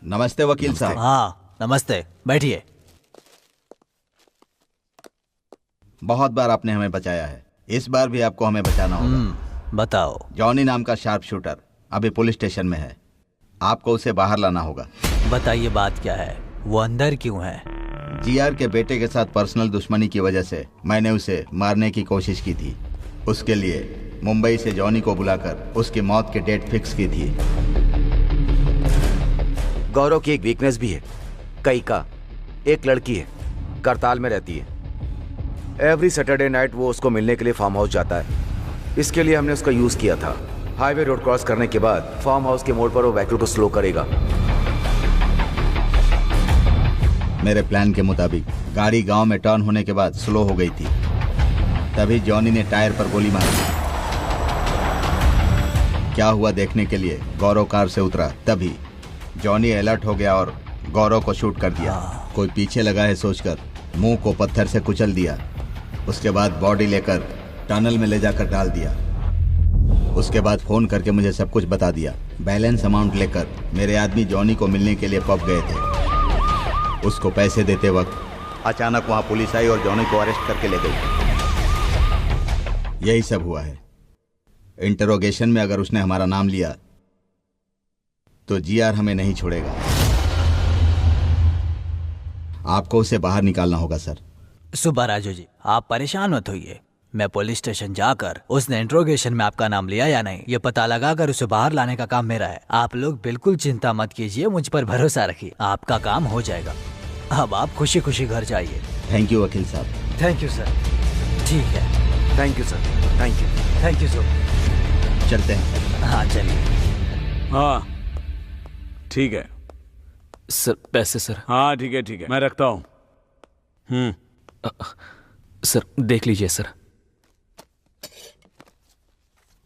नमस्ते वकील साहब। हाँ नमस्ते, बैठिए। बहुत बार आपने हमें बचाया है, इस बार भी आपको हमें बचाना होगा। बताओ। जॉनी नाम का शार्प शूटर अभी पुलिस स्टेशन में है, आपको उसे बाहर लाना होगा। बताइए बात क्या है, वो अंदर क्यों है? जीआर के बेटे के साथ पर्सनल दुश्मनी की वजह से मैंने उसे मारने की कोशिश की थी। उसके लिए मुंबई से जॉनी को बुलाकर उसकी मौत की डेट फिक्स की थी। गौरव की एक वीकनेस भी है, कई का एक लड़की है, करताल में रहती है। एवरी सैटरडे नाइट वो उसको मिलने के लिए फार्म हाउस जाता है। इसके लिए हमने उसका यूज किया था। हाईवे रोड क्रॉस करने के बाद फार्म हाउस के मोड़ पर वो व्हीकल को स्लो करेगा। मेरे प्लान के मुताबिक गाड़ी गांव में टर्न होने के बाद स्लो हो गई थी, तभी जॉनी ने टायर पर गोली मारी। क्या हुआ देखने के लिए गौरव कार से उतरा, तभी जॉनी अलर्ट हो गया और गौरव को शूट कर दिया। कोई पीछे लगा है सोचकर मुंह को पत्थर से कुचल दिया। उसके बाद बॉडी लेकर टनल में ले जाकर डाल दिया। उसके बाद फोन करके मुझे सब कुछ बता दिया। बैलेंस अमाउंट लेकर मेरे आदमी जॉनी को मिलने के लिए पब गए थे। उसको पैसे देते वक्त अचानक वहां पुलिस आई और जॉनी को अरेस्ट करके ले गई। यही सब हुआ है। इंटरोगेशन में अगर उसने हमारा नाम लिया तो जीआर हमें नहीं छोड़ेगा। आपको उसे बाहर निकालना होगा सर। सुब्बाराजू जी, आप परेशान मत होइए। मैं पुलिस स्टेशन जाकर उसने इंट्रोगेशन में आपका नाम लिया या नहीं ये पता लगाकर उसे बाहर लाने का काम मेरा है। आप लोग बिल्कुल चिंता मत कीजिए, मुझ पर भरोसा रखिए, आपका काम हो जाएगा। अब आप खुशी खुशी घर जाइए। थैंक यू वकील साहब। Thank you sir. ठीक है, thank you sir. Thank you. Thank you sir. चलते हैं। हाँ चलिए। हाँ ठीक है सर। पैसे सर। हाँ ठीक है मैं रखता हूँ। सर देख लीजिए सर।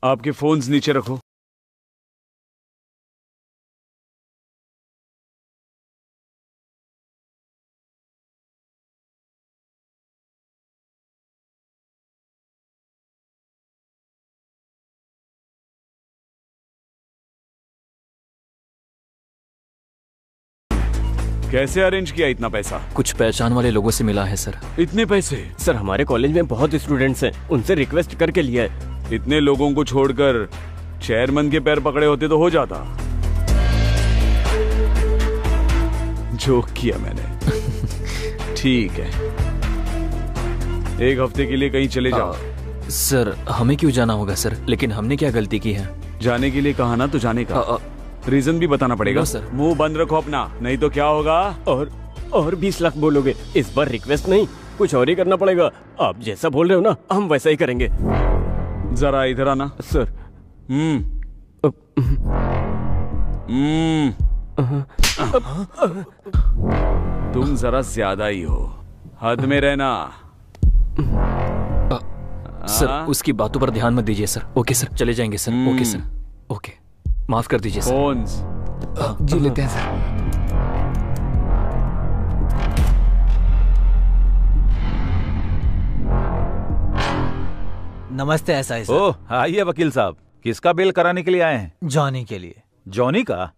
आपके फोन्स नीचे रखो। कैसे अरेंज किया इतना पैसा? कुछ पहचान वाले लोगों से मिला है सर। इतने पैसे? सर हमारे कॉलेज में बहुत स्टूडेंट्स हैं, उनसे रिक्वेस्ट करके लिया है। इतने लोगों को छोड़कर चेयरमैन के पैर पकड़े होते तो हो जाता। जोक किया मैंने। ठीक है, एक हफ्ते के लिए कहीं चले जाओ। सर हमें क्यों जाना होगा सर? लेकिन हमने क्या गलती की है? जाने के लिए कहा ना, तो जाने का रीजन भी बताना पड़ेगा सर। मुंह बंद रखो अपना, नहीं तो क्या होगा? और 20 लाख बोलोगे? इस बार रिक्वेस्ट नहीं, कुछ और ही करना पड़ेगा। आप जैसा बोल रहे हो ना, हम वैसा ही करेंगे। जरा इधर आना सर। तुम जरा ज्यादा ही हो, हद में रहना। सर उसकी बातों पर ध्यान मत दीजिए सर। ओके सर, चले जाएंगे सर। ओके सर, ओके, माफ कर दीजिए सर। फोन्स जी लेते हैं सर। नमस्ते एसआई सर। ओह आइए वकील साहब, किसका बेल कराने के लिए आए हैं? जॉनी के लिए। जॉनी का?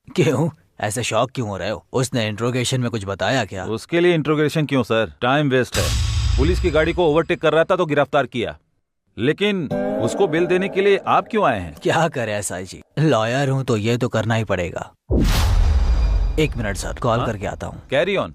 क्यों, ऐसे शॉक क्यों हो रहे हो? उसने इंट्रोगेशन में कुछ बताया क्या? उसके लिए इंट्रोगेशन क्यों सर, टाइम वेस्ट है। पुलिस की गाड़ी को ओवरटेक कर रहा था तो गिरफ्तार किया, लेकिन उसको बेल देने के लिए आप क्यों आए हैं? क्या करे एसआई जी, लॉयर हूँ तो ये तो करना ही पड़ेगा। एक मिनट सर, कॉल करके आता हूँ। Carry on.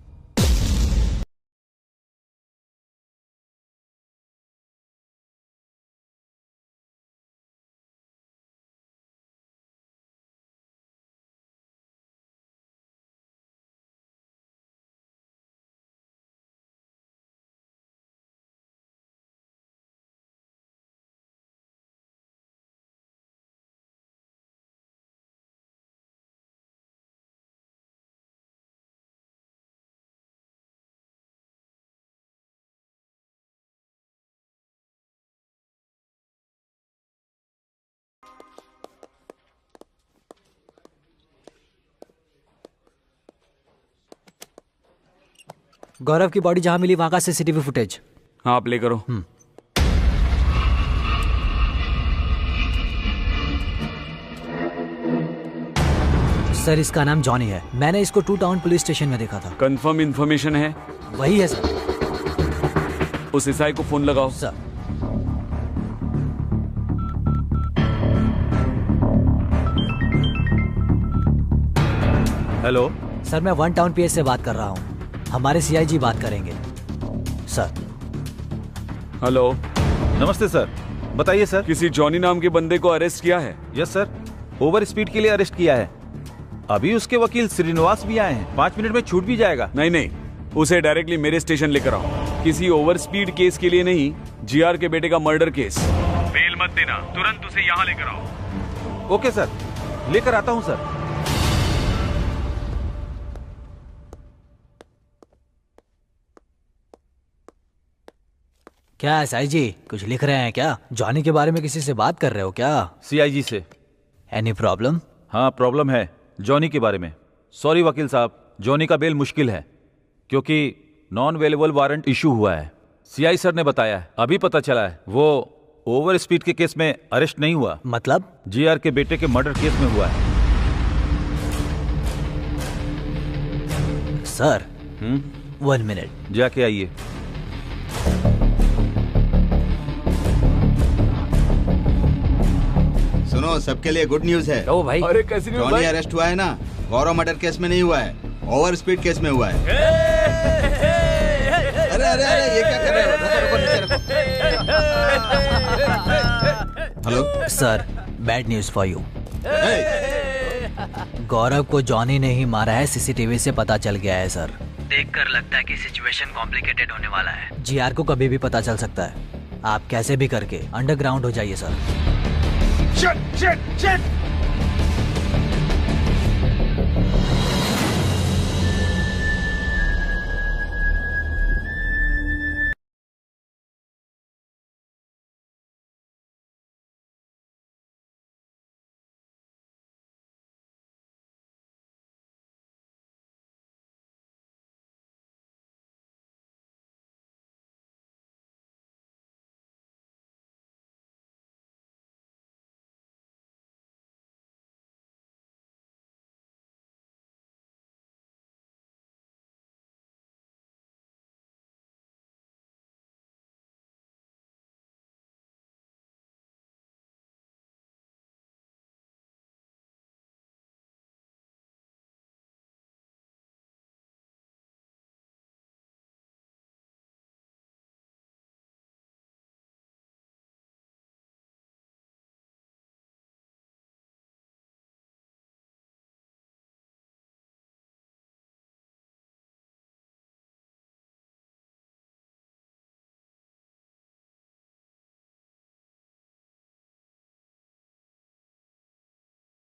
गौरव की बॉडी जहां मिली वहां का सीसीटीवी फुटेज। हाँ, प्ले करो। सर इसका नाम जॉनी है। मैंने इसको 2 टाउन पुलिस स्टेशन में देखा था। कंफर्म इन्फॉर्मेशन है? वही है सर। उस ईसाई को फोन लगाओ। सर। हेलो सर, मैं 1 टाउन पीएस से बात कर रहा हूँ। हमारे सीआईजी बात करेंगे सर। हेलो। नमस्ते सर, बताइए सर। किसी जॉनी नाम के बंदे को अरेस्ट किया है? यस सर, ओवर स्पीड के लिए अरेस्ट किया है। अभी उसके वकील श्रीनिवास भी आए हैं, 5 मिनट में छूट भी जाएगा। नहीं, उसे डायरेक्टली मेरे स्टेशन लेकर आओ। किसी ओवर स्पीड केस के लिए नहीं, जीआर के बेटे का मर्डर केस। बेल मत देना, तुरंत उसे यहाँ लेकर आओ। ओके सर, लेकर आता हूँ सर। क्या एसआई जी कुछ लिख रहे हैं क्या? जॉनी के बारे में किसी से बात कर रहे हो क्या? सीआईजी से। Any problem? हाँ, प्रॉब्लम है जॉनी के बारे में। सॉरी वकील साहब, जॉनी का बेल मुश्किल है क्योंकि नॉन अवेलेबल वारंट इशू हुआ है। सीआई सर ने बताया है, अभी पता चला है वो ओवर स्पीड के केस में अरेस्ट नहीं हुआ। मतलब? जीआर के बेटे के मर्डर केस में हुआ है। Sir 1 minute. जाके आइए। सुनो, सबके लिए गुड न्यूज है। ओ भाई। अरे कैसी न्यूज़ जॉनी भाई? अरेस्ट हुआ है ना, गौरव मर्डर केस में नहीं हुआ है, ओवर स्पीड केस में हुआ है। अरे अरे अरे, ये क्या कर रहे हो? रुको, नीचे रखो। Hello sir, bad news for you. Gaurav को जॉनी ने ही मारा है, सीसीटीवी से पता चल गया है सर। देखकर लगता है कि सिचुएशन कॉम्प्लिकेटेड होने वाला है। जीआर को कभी भी पता चल सकता है। आप कैसे भी करके अंडरग्राउंड हो जाइए सर। Shit!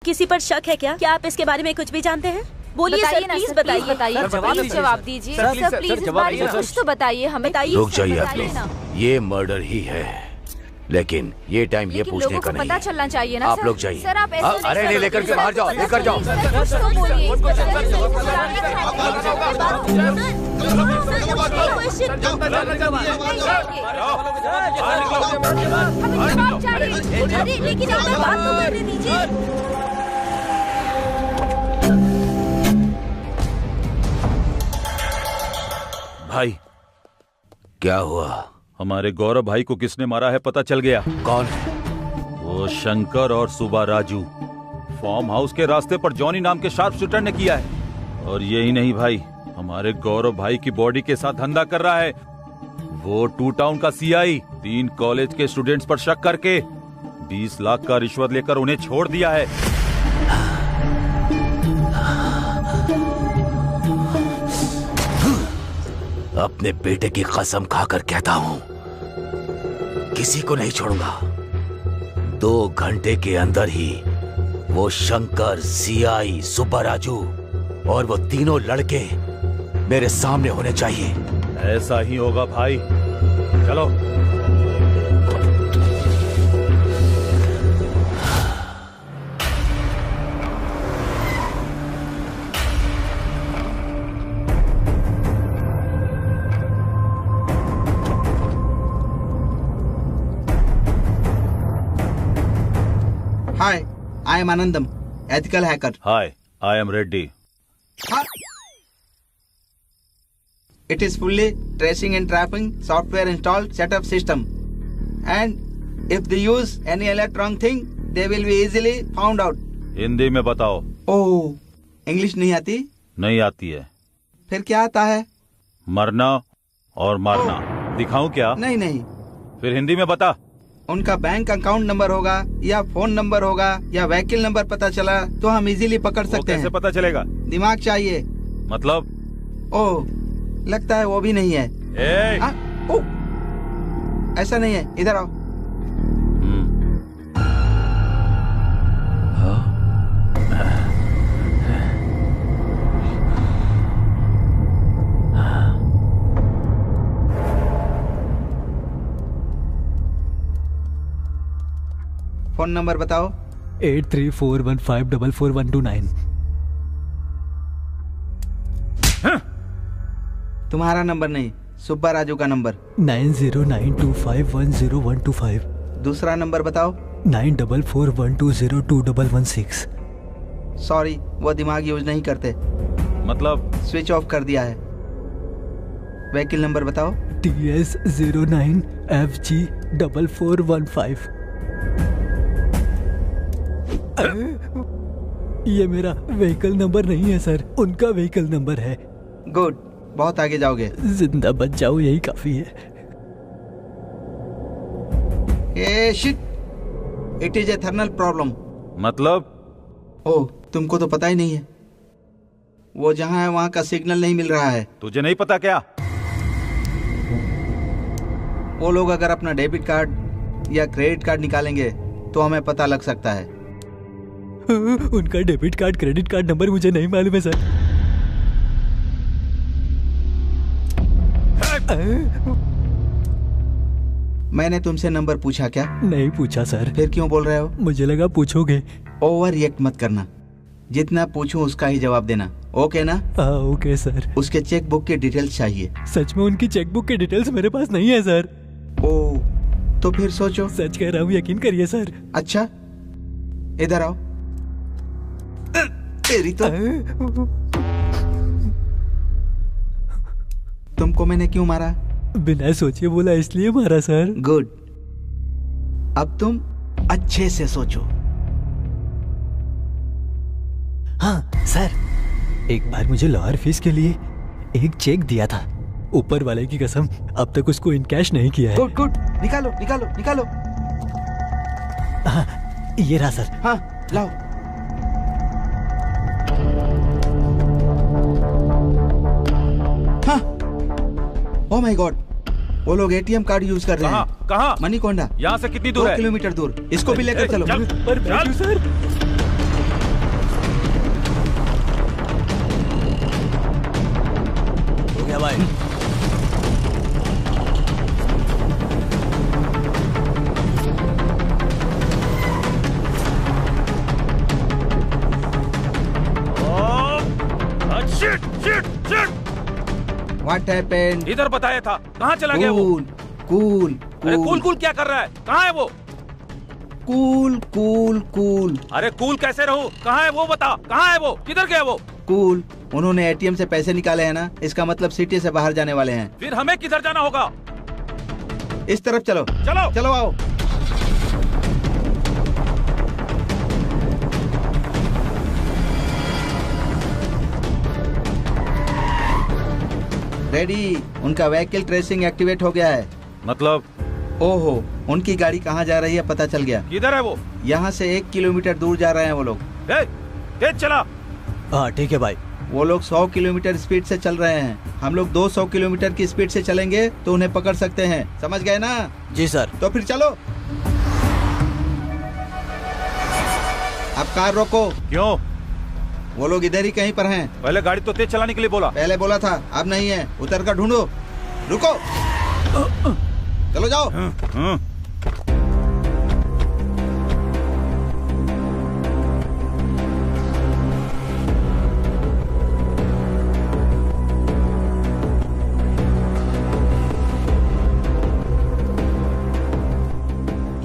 किसी पर शक है क्या? क्या आप इसके बारे में कुछ भी जानते हैं? बोलिए सर, प्लीज बताइए। जवाब दीजिए सर, प्लीज इस बारे में कुछ तो बताइए हमें। रुक जाइए आप लोग, ये मर्डर ही है, लेकिन ये टाइम ये पूछने का नहीं पता चलना चाहिए ना। आप लोग जाइए। सर आप ऐसे अरे नहीं, लेकर के बाहर जाओ, लेकर जाओ। कुछ तो बोलिए। अरे लेकिन आप बात तो करने दीजिए। भाई क्या हुआ? हमारे गौरव भाई को किसने मारा है पता चल गया। कौन? वो शंकर और सुबा राजू। फार्म हाउस के रास्ते पर जॉनी नाम के शार्प शूटर ने किया है। और यही नहीं भाई, हमारे गौरव भाई की बॉडी के साथ धंधा कर रहा है। वो 2 टाउन का सीआई 3 कॉलेज के स्टूडेंट्स पर शक करके 20 लाख का रिश्वत लेकर उन्हें छोड़ दिया है। अपने बेटे की कसम खाकर कहता हूं, किसी को नहीं छोड़ूंगा। 2 घंटे के अंदर ही वो शंकर, सीआई, सुब्बा राजू और वो तीनों लड़के मेरे सामने होने चाहिए। ऐसा ही होगा भाई, चलो। Hi, I am Anandam, ethical hacker. Hi, I am Reddy. It is fully tracing and trapping software installed setup system. And if they use any electronic thing, they will be easily found out. Hindi में बताओ। ओह, इंग्लिश नहीं आती? नहीं आती है। फिर क्या आता है? मरना और मारना। दिखाऊं क्या? नहीं नहीं। फिर हिंदी में बता। उनका बैंक अकाउंट नंबर होगा या फोन नंबर होगा या व्हीकल नंबर पता चला तो हम इजीली पकड़ सकते हैं। कैसे पता चलेगा? दिमाग चाहिए। मतलब? ओह, लगता है वो भी नहीं है। ऐसा नहीं है, इधर आओ। फोन नंबर बताओ। 8341544129। तुम्हारा नंबर नहीं, सुब्बा राजू का नंबर। 9092510125। दूसरा नंबर बताओ। 9441202116। सॉरी, वो दिमाग यूज नहीं करते। मतलब? स्विच ऑफ कर दिया है। व्हीकल नंबर बताओ। TS09FG4415। ये मेरा व्हीकल नंबर नहीं है सर, उनका व्हीकल नंबर है। गुड, बहुत आगे जाओगे। जिंदा बच जाओ, यही काफी है। Ah shit, it is a thermal problem. मतलब? ओह, तुमको तो पता ही नहीं है। वो जहाँ है वहाँ का सिग्नल नहीं मिल रहा है। तुझे नहीं पता क्या? वो लोग अगर अपना डेबिट कार्ड या क्रेडिट कार्ड निकालेंगे तो हमें पता लग सकता है। उनका debit card credit card number मुझे नहीं मालूम है सर। मैंने तुमसे नंबर पूछा क्या? नहीं पूछा सर। फिर क्यों बोल रहे हो? मुझे लगा पूछोगे। ओवर रिएक्ट मत करना, जितना पूछूं उसका ही जवाब देना, ओके ना? हाँ ओके सर। उसके चेक बुक की डिटेल्स चाहिए। सच में उनकी चेक बुक की डिटेल्स मेरे पास नहीं है सर। ओह, तो फिर सोचो। सच कह रहा हूँ, यकीन करिए सर। अच्छा, इधर आओ। तेरी तो। तुमको मैंने क्यों मारा? बिना सोचे बोला इसलिए मारा सर। गुड, अब तुम अच्छे से सोचो। हाँ सर, एक बार मुझे लॉयर फीस के लिए एक चेक दिया था। ऊपर वाले की कसम, अब तक उसको इन कैश नहीं किया है। गुड गुड, निकालो निकालो निकालो। हाँ, ये रहा सर। हाँ लाओ। हाँ, ओह माय गॉड, वो लोग एटीएम कार्ड यूज कर रहे हैं। कहाँ? मनीकोंडा। यहाँ से कितनी दूर है? 2 किलोमीटर दूर। इसको भी लेकर चलो। पर सर, हो गया भाई। What happened? इधर बताया था, कहाँ चला गया वो? कूल। अरे कूल कूल क्या कर रहा है? कहाँ है वो? Cool cool cool. अरे कूल कैसे रहूं? कहाँ है वो बता? कहाँ है वो? किधर गया वो? कूल, उन्होंने एटीएम से पैसे निकाले हैं ना, इसका मतलब सिटी से बाहर जाने वाले हैं। फिर हमें किधर जाना होगा? इस तरफ चलो। चलो चलो आओ। रेडी, उनका व्हीकल ट्रेसिंग एक्टिवेट हो गया है। मतलब? ओहो, उनकी गाड़ी कहाँ जा रही है पता चल गया। किधर है वो? यहाँ से 1 किलोमीटर दूर जा रहे हैं वो लोग। तेज चला। हाँ ठीक है भाई। वो लोग 100 किलोमीटर स्पीड से चल रहे हैं, हम लोग 200 किलोमीटर की स्पीड से चलेंगे तो उन्हें पकड़ सकते हैं, समझ गए ना? जी सर। तो फिर चलो। अब कार रोको। क्यों? वो लोग इधर ही कहीं पर हैं। पहले गाड़ी तो तेज चलाने के लिए बोला। पहले बोला था, अब नहीं है। उतर कर ढूंढो। रुको, चलो जाओ।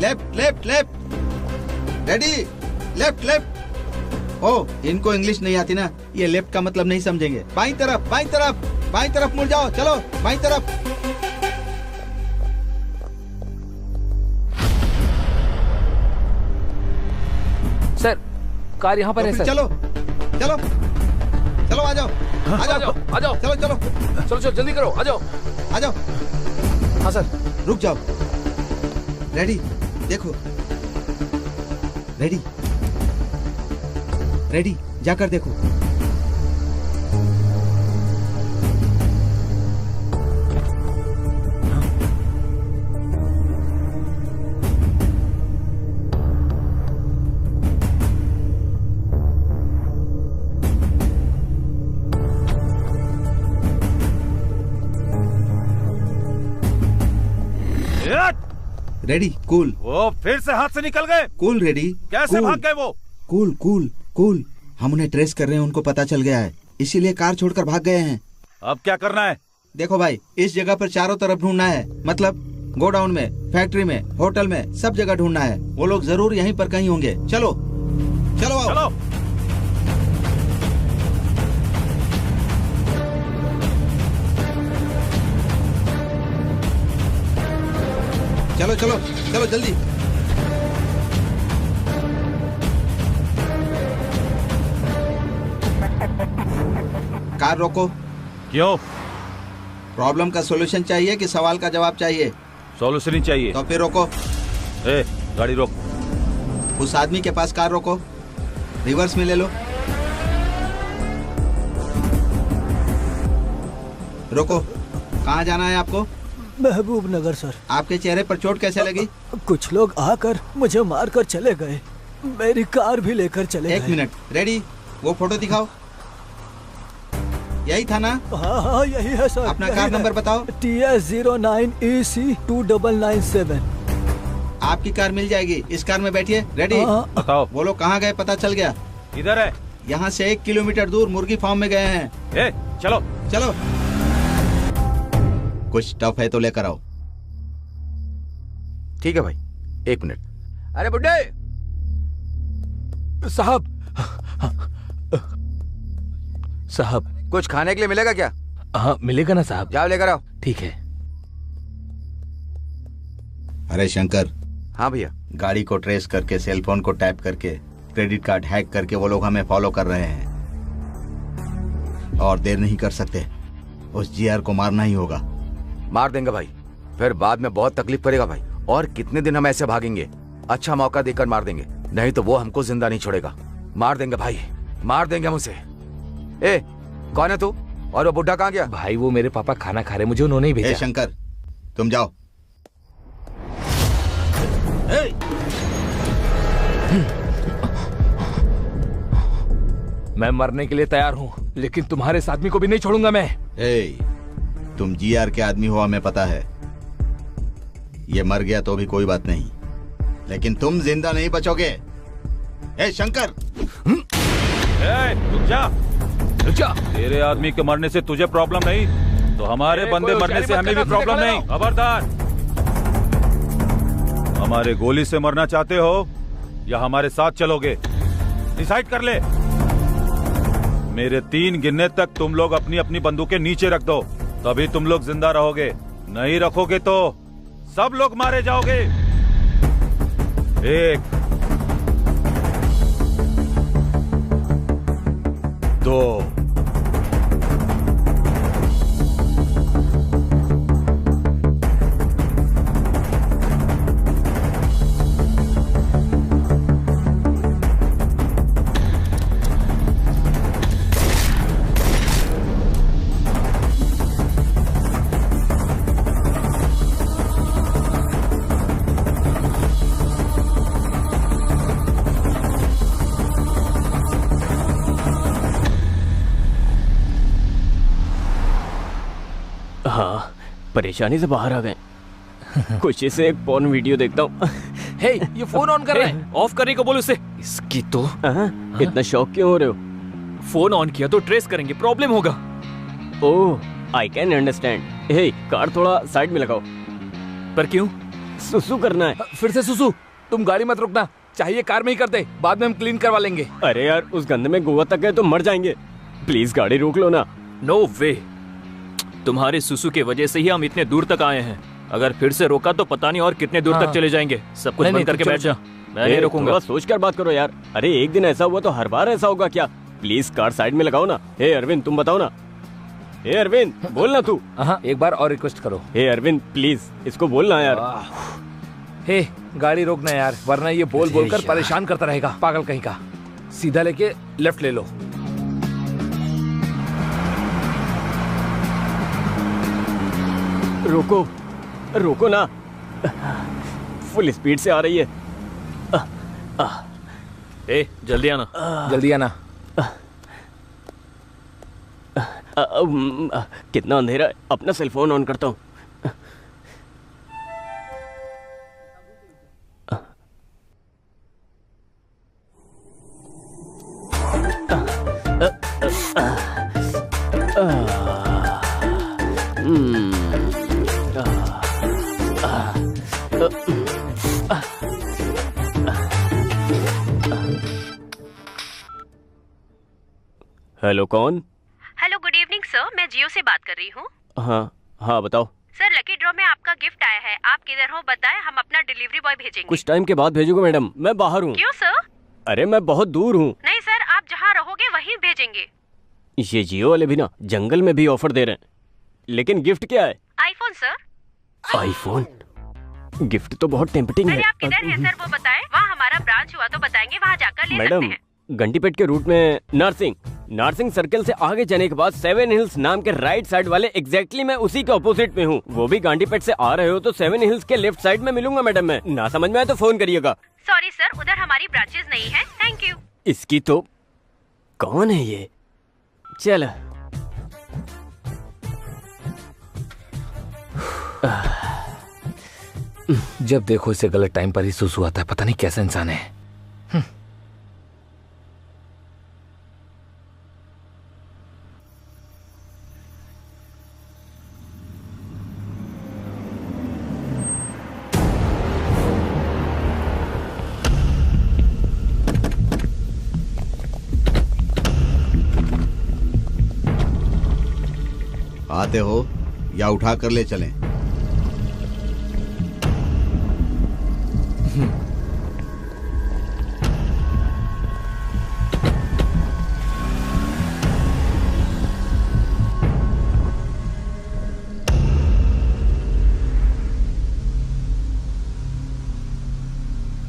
Left left left, ready, left left. Oh, इनको इंग्लिश नहीं आती ना, ये लेफ्ट का मतलब नहीं समझेंगे। बाईं तरफ, बाईं तरफ, बाईं तरफ मुड़ जाओ, चलो बाईं तरफ। सर, कार यहाँ पर तो है सर। चलो चलो चलो, आ जाओ आ जाओ आ जाओ। चलो चलो चलो चलो, जल्दी करो, आ जाओ आ जाओ। हाँ सर। रुक जाओ। रेडी, देखो, रेडी रेडी, जाकर देखो। Ready, cool. वो फिर से हाथ से निकल गए। Cool ready. कैसे भाग गए वो? कूल कूल कूल, हम उन्हें ट्रेस कर रहे हैं, उनको पता चल गया है, इसीलिए कार छोड़कर भाग गए हैं। अब क्या करना है? देखो भाई, इस जगह पर चारों तरफ ढूंढना है, मतलब गोडाउन में, फैक्ट्री में, होटल में, सब जगह ढूंढना है। वो लोग जरूर यहीं पर कहीं होंगे। चलो चलो आओ। चलो। चलो चलो चलो जल्दी। कार रोको। क्यों? प्रॉब्लम का सॉल्यूशन चाहिए कि सवाल का जवाब चाहिए? सॉल्यूशन ही चाहिए। तो फिर रोको। गाड़ी रोक। उस आदमी के पास कार रोको, रिवर्स में ले लो। रोको। कहाँ जाना है आपको? महबूब नगर सर। आपके चेहरे पर चोट कैसे लगी? कुछ लोग आकर मुझे मारकर चले गए, मेरी कार भी लेकर चले गए। 1 मिनट, रेडी, वो फोटो दिखाओ। यही था ना? हाँ हाँ यही है सर। अपना कार नंबर बताओ। TS09EC2997। आपकी कार मिल जाएगी, इस कार में बैठिए। रेडी? बताओ। वो लोग कहाँ गए पता चल गया। इधर है। यहाँ से 1 किलोमीटर दूर मुर्गी फार्म में गए हैं। चलो चलो। कुछ टफ है तो लेकर आओ। ठीक है भाई, 1 मिनट। अरे बुड्ढे साहब, साहब कुछ खाने के लिए मिलेगा क्या? हाँ मिलेगा ना साहब। जाओ लेकर आओ। ठीक है। अरे शंकर। हाँ भैया। गाड़ी को ट्रेस करके, सेलफोन को टैप करके, क्रेडिट कार्ड हैक करके वो लोग हमें फॉलो कर रहे हैं, और देर नहीं कर सकते। उस जीआर को मारना ही होगा। मार देंगे भाई, फिर बाद में बहुत तकलीफ करेगा भाई। और कितने दिन हम ऐसे भागेंगे? अच्छा मौका देकर मार देंगे, नहीं तो वो हमको जिंदा नहीं छोड़ेगा। मार देंगे भाई, मार देंगे हम उसे। कौन है तू? और वो बुढ़ा कहाँ गया? भाई वो मेरे पापा खाना खा रहे, मुझे उन्होंने ही भेजा। शंकर तुम जाओ। मैं मरने के लिए तैयार हूँ, लेकिन तुम्हारे इस आदमी को भी नहीं छोड़ूंगा मैं। तुम जीआर के आदमी हो, हमें पता है। ये मर गया तो भी कोई बात नहीं, लेकिन तुम जिंदा नहीं बचोगे। शंकर रुक जा, रुक जा। तेरे आदमी के मरने से तुझे प्रॉब्लम नहीं, तो हमारे बंदे मरने से हमें भी प्रॉब्लम नहीं। खबरदार। हमारे गोली से मरना चाहते हो या हमारे साथ चलोगे? डिसाइड कर ले। मेरे 3 गिनने तक तुम लोग अपनी अपनी बंदूकें नीचे रख दो, तभी तुम लोग जिंदा रहोगे। नहीं रखोगे तो सब लोग मारे जाओगे। 1 2 परेशानी से बाहर आ गए। खुशी से एक पॉर्न वीडियो देखता हूँ। हे, ये फोन ऑन कर रहा है। ऑफ करने को बोल उसे। इसकी तो इतना शौक क्यों हो रहे हो? फोन ऑन किया तो ट्रेस करेंगे, प्रॉब्लम होगा। Oh, I can understand. Hey, car थोड़ा साइड में लगाओ। पर क्यों? सुसु करना है। फिर से सुसु? तुम गाड़ी मत रुकना, चाहिए कार में ही कर दे, बाद में हम क्लीन करवा लेंगे। अरे यार, उस गंदे में गोवा तक गए तो मर जाएंगे। प्लीज गाड़ी रोक लो ना। नो वे, तुम्हारे सुसु के वजह से ही हम इतने दूर तक आए हैं। अगर फिर से रोका तो पता नहीं और कितने दूर तक चले जाएंगे। सब कुछ बंद करके बैठ जा, मैं नहीं रोकूंगा। सोच कर बात करो यार। अरे एक दिन ऐसा हुआ तो हर बार ऐसा होगा क्या? प्लीज कार साइड में लगाओ ना। हे अरविंद, तुम बताओ ना। हे अरविंद, बोलना तू। एक बार और रिक्वेस्ट करो। हे अरविंद, प्लीज इसको बोलना यार। हे, गाड़ी रोकना यार, वरना ये बोल बोल कर परेशान करता रहेगा, पागल कहीं का। सीधा लेके लेफ्ट ले लो। रोको, रोको ना। फुल स्पीड से आ रही है। ए, जल्दी आना। जल्दी आना। कितना अंधेरा है। अपना सेल फोन ऑन करता हूँ। हेलो, कौन? हेलो, गुड इवनिंग सर, मैं जियो से बात कर रही हूँ। हाँ बताओ। सर, लकी ड्रॉ में आपका गिफ्ट आया है। आप किधर हो बताएं, हम अपना डिलीवरी बॉय भेजेंगे। कुछ टाइम के बाद भेजूंगा मैडम, मैं बाहर हूँ। क्यों सर? अरे मैं बहुत दूर हूँ। नहीं सर, आप जहाँ रहोगे वहीं भेजेंगे। ये जियो वाले भी ना जंगल में भी ऑफर दे रहे हैं। लेकिन गिफ्ट क्या है? IPhone sir. आईफोन? गिफ्ट तो बहुत टेम्पटिंग है। आप किधर हैं सर वो बताएं, वहाँ हमारा ब्रांच हुआ तो बताएंगे, वहाँ जाकर ले सकते हैं। घंटीपेट के रूट में नारसिंग सर्कल से आगे जाने के बाद 7 हिल्स नाम के राइट साइड वाले एग्जैक्टली मैं उसी के ऑपोजिट में हूँ। वो भी घंटीपेट से आ रहे हो तो 7 हिल्स के लेफ्ट साइड में मिलूंगा मैडम। मैं ना समझ में आए तो फोन करिएगा। सॉरी सर, उधर हमारी ब्रांचेस नहीं है। Thank you. इसकी तो कौन है ये? चल जब देखो इसे गलत टाइम पर ही सुसु आता है, पता नहीं कैसा इंसान है। आते हो या उठा कर ले चलें?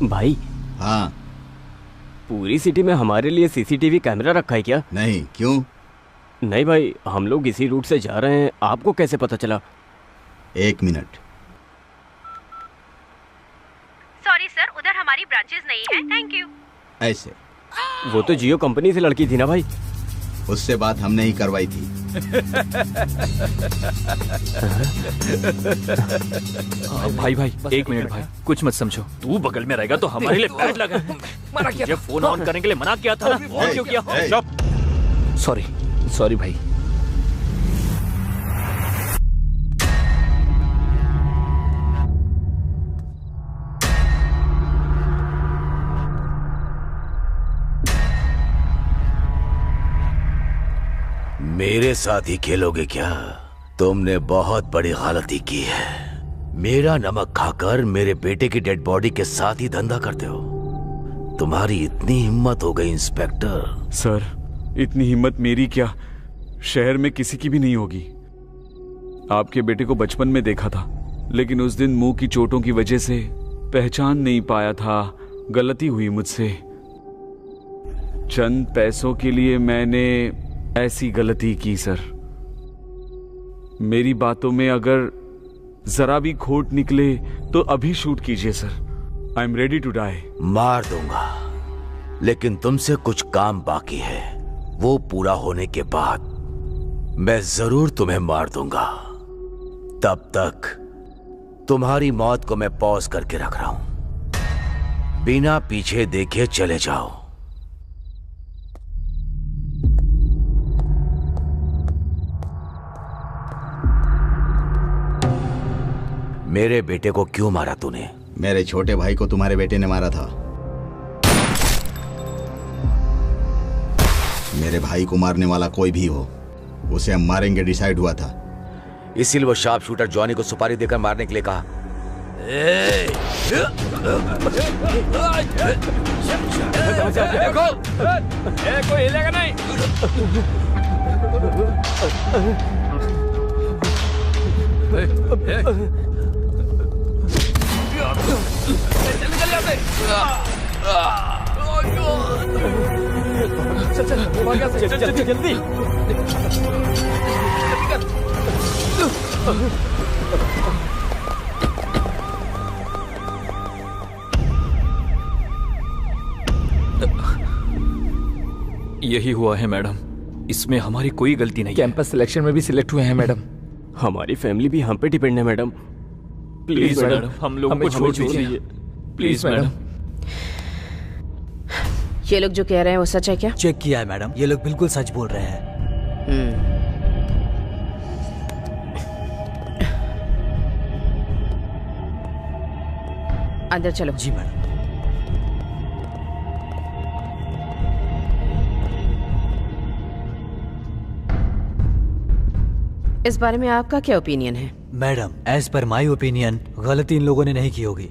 भाई। हाँ। पूरी सिटी में हमारे लिए सीसीटीवी कैमरा रखा है क्या? नहीं, क्यों? नहीं भाई, हम लोग इसी रूट से जा रहे हैं, आपको कैसे पता चला? 1 मिनट। सॉरी सर, उधर हमारी ब्रांचेस नहीं है। Thank you. ऐसे? वो तो जियो कंपनी से लड़की थी ना भाई। उससे बात हमने ही करवाई थी। भाई 1 मिनट भाई, कुछ मत समझो। तू बगल में रहेगा तो हमारे लिए बैड लगा। मना किया, ये फोन ऑन करने के लिए मना किया था ना, और क्यों किया? सॉरी भाई। मेरे साथ ही खेलोगे क्या? तुमने बहुत बड़ी गलती की है। मेरा नमक खाकर मेरे बेटे की डेड बॉडी के साथ ही धंधा करते हो। तुम्हारी इतनी हिम्मत हो गई इंस्पेक्टर। सर, इतनी हिम्मत मेरी क्या, शहर में किसी की भी नहीं होगी। आपके बेटे को बचपन में देखा था, लेकिन उस दिन मुंह की चोटों की वजह से पहचान नहीं पाया था। गलती हुई मुझसे। चंद पैसों के लिए मैंने ऐसी गलती की सर। मेरी बातों में अगर जरा भी खोट निकले तो अभी शूट कीजिए sir. I am ready to die. मार दूंगा, लेकिन तुमसे कुछ काम बाकी है। वो पूरा होने के बाद मैं जरूर तुम्हें मार दूंगा। तब तक तुम्हारी मौत को मैं पॉज करके रख रहा हूं। बिना पीछे देखे चले जाओ। मेरे बेटे को क्यों मारा तूने? मेरे छोटे भाई को तुम्हारे बेटे ने मारा था। मेरे भाई को मारने वाला कोई भी हो, उसे हम मारेंगे डिसाइड हुआ था। इसीलिए वो शार्प शूटर जॉनी को सुपारी देकर मारने के लिए कहा। देखो, कोई हिलेगा नहीं। चल जल्दी। यही हुआ है मैडम, इसमें हमारी कोई गलती नहीं। कैंपस सिलेक्शन में भी सिलेक्ट हुए हैं मैडम। हमारी फैमिली भी हम पे डिपेंड है मैडम। प्लीज मैडम, हम लोगों को छोड़ दीजिए प्लीज मैडम। ये लोग जो कह रहे हैं वो सच है क्या? चेक किया है मैडम, ये लोग बिल्कुल सच बोल रहे हैं। अंदर चलो। जी मैडम। इस बारे में आपका क्या ओपिनियन है? Madam, as per my opinion गलती इन लोगों ने नहीं की होगी,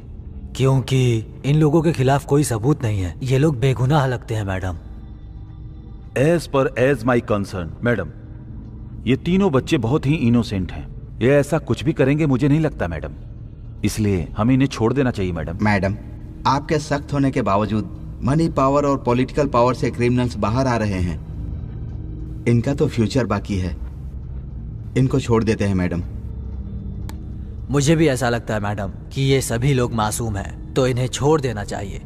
क्योंकि इन लोगों के खिलाफ कोई सबूत नहीं है। ये लोग बेगुनाह लगते हैं madam. As my concern madam, ये तीनों बच्चे बहुत ही इनोसेंट हैं। ये ऐसा कुछ भी करेंगे मुझे नहीं लगता मैडम, इसलिए हमें इन्हें छोड़ देना चाहिए मैडम। मैडम, आपके सख्त होने के बावजूद मनी पावर और पॉलिटिकल पावर से क्रिमिनल्स बाहर आ रहे हैं। इनका तो फ्यूचर बाकी है, इनको छोड़ देते हैं मैडम। मुझे भी ऐसा लगता है मैडम कि ये सभी लोग मासूम हैं, तो इन्हें छोड़ देना चाहिए।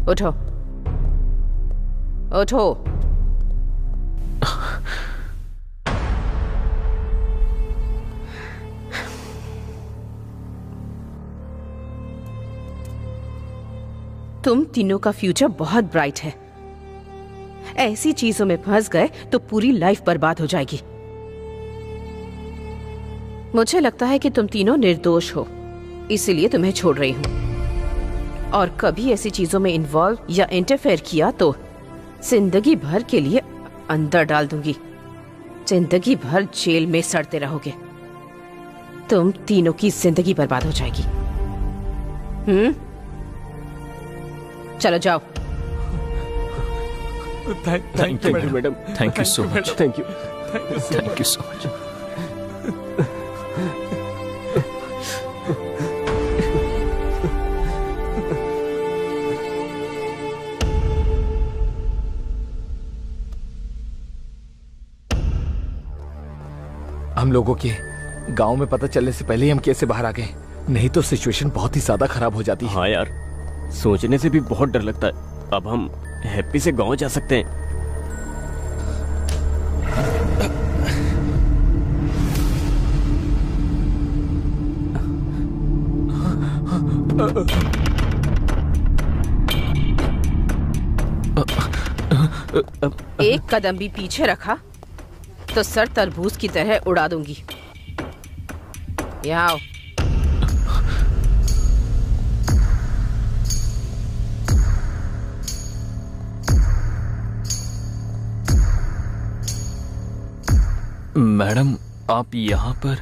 उठो उठो। तुम तीनों का फ्यूचर बहुत ब्राइट है। ऐसी चीजों में फंस गए तो पूरी लाइफ बर्बाद हो जाएगी। मुझे लगता है कि तुम तीनों निर्दोष हो, इसीलिए तुम्हें छोड़ रही हूं। और कभी ऐसी चीजों में इन्वॉल्व या इंटरफेयर किया तो जिंदगी भर के लिए अंदर डाल दूंगी। जिंदगी भर जेल में सड़ते रहोगे। तुम तीनों की जिंदगी बर्बाद हो जाएगी। चलो जाओ। Thank you madam, thank you so much, thank you so much. हम लोगों के गांव में पता चलने से पहले ही हम कैसे बाहर आ गए, नहीं तो सिचुएशन बहुत ही ज्यादा खराब हो जाती है। हाँ यार, सोचने से भी बहुत डर लगता है। अब हम हैप्पी से गांव जा सकते हैं। एक कदम भी पीछे रखा तो सर तरबूज की तरह उड़ा दूंगी। यहाँ आओ। मैडम, आप यहाँ पर?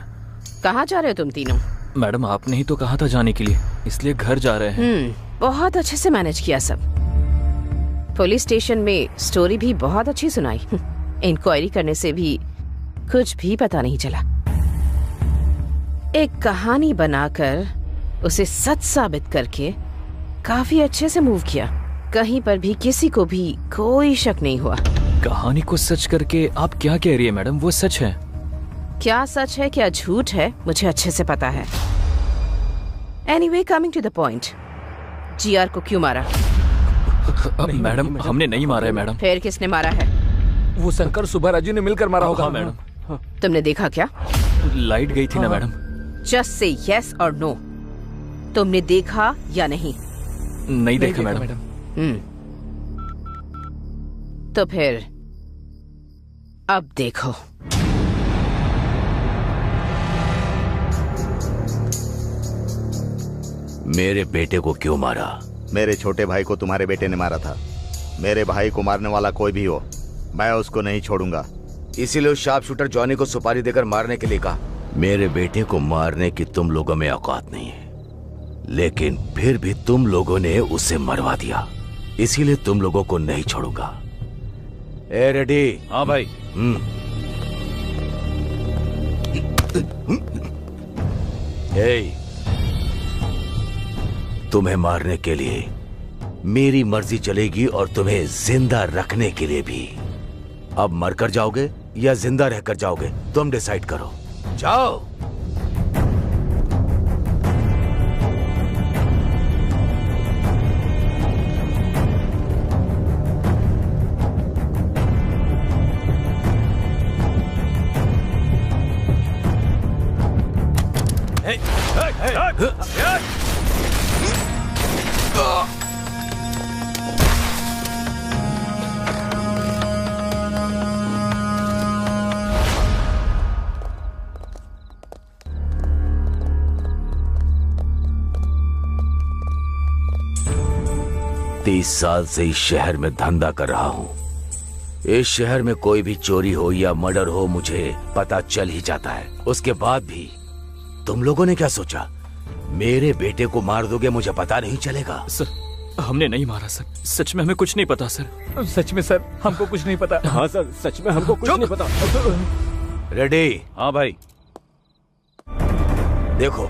कहाँ जा रहे हो तुम तीनों? मैडम, आपने ही तो कहा था जाने के लिए, इसलिए घर जा रहे हैं। बहुत अच्छे से मैनेज किया सब। पुलिस स्टेशन में स्टोरी भी बहुत अच्छी सुनाई। इंक्वायरी करने से भी कुछ भी पता नहीं चला। एक कहानी बनाकर उसे सच साबित करके काफी अच्छे से मूव किया। कहीं पर भी किसी को भी कोई शक नहीं हुआ। कहानी को सच करके आप क्या कह रही है मैडम? वो सच है। क्या सच है क्या झूठ है मुझे अच्छे से पता है। Anyway, coming to the point, GR को क्यों मारा? मैडम, हमने नहीं मारा है मैडम। फिर किसने मारा है? वो शंकर सुबह राजू ने मिलकर मारा होगा। मैडम। तुमने देखा क्या? लाइट गई थी ना मैडम। जस्ट से यस और नो, तुमने देखा या नहीं? नहीं देखा मैडम। तो फिर अब देखो। मेरे बेटे को क्यों मारा? मेरे छोटे भाई को तुम्हारे बेटे ने मारा था। मेरे भाई को मारने वाला कोई भी हो, मैं उसको नहीं छोड़ूंगा। इसीलिए उस शार्प शूटर जॉनी को सुपारी देकर मारने के लिए कहा। मेरे बेटे को मारने की तुम लोगों में औकात नहीं है, लेकिन फिर भी तुम लोगों ने उसे मरवा दिया, इसीलिए तुम लोगों को नहीं छोड़ूंगा। ए रेडी? हाँ भाई। तुम्हें मारने के लिए मेरी मर्जी चलेगी और तुम्हें जिंदा रखने के लिए भी। अब मरकर जाओगे या जिंदा रहकर जाओगे, तुम डिसाइड करो। जाओ। तीस साल से इस शहर में धंधा कर रहा हूं। इस शहर में कोई भी चोरी हो या मर्डर हो, मुझे पता चल ही जाता है। उसके बाद भी तुम लोगों ने क्या सोचा? मेरे बेटे को मार दोगे, मुझे पता नहीं चलेगा? सर, हमने नहीं मारा सर। सच में हमें कुछ नहीं पता सर। सच में सर, हमको कुछ नहीं पता। हाँ सर, सच में हमको कुछ नहीं पता। रेडी? हाँ भाई। देखो,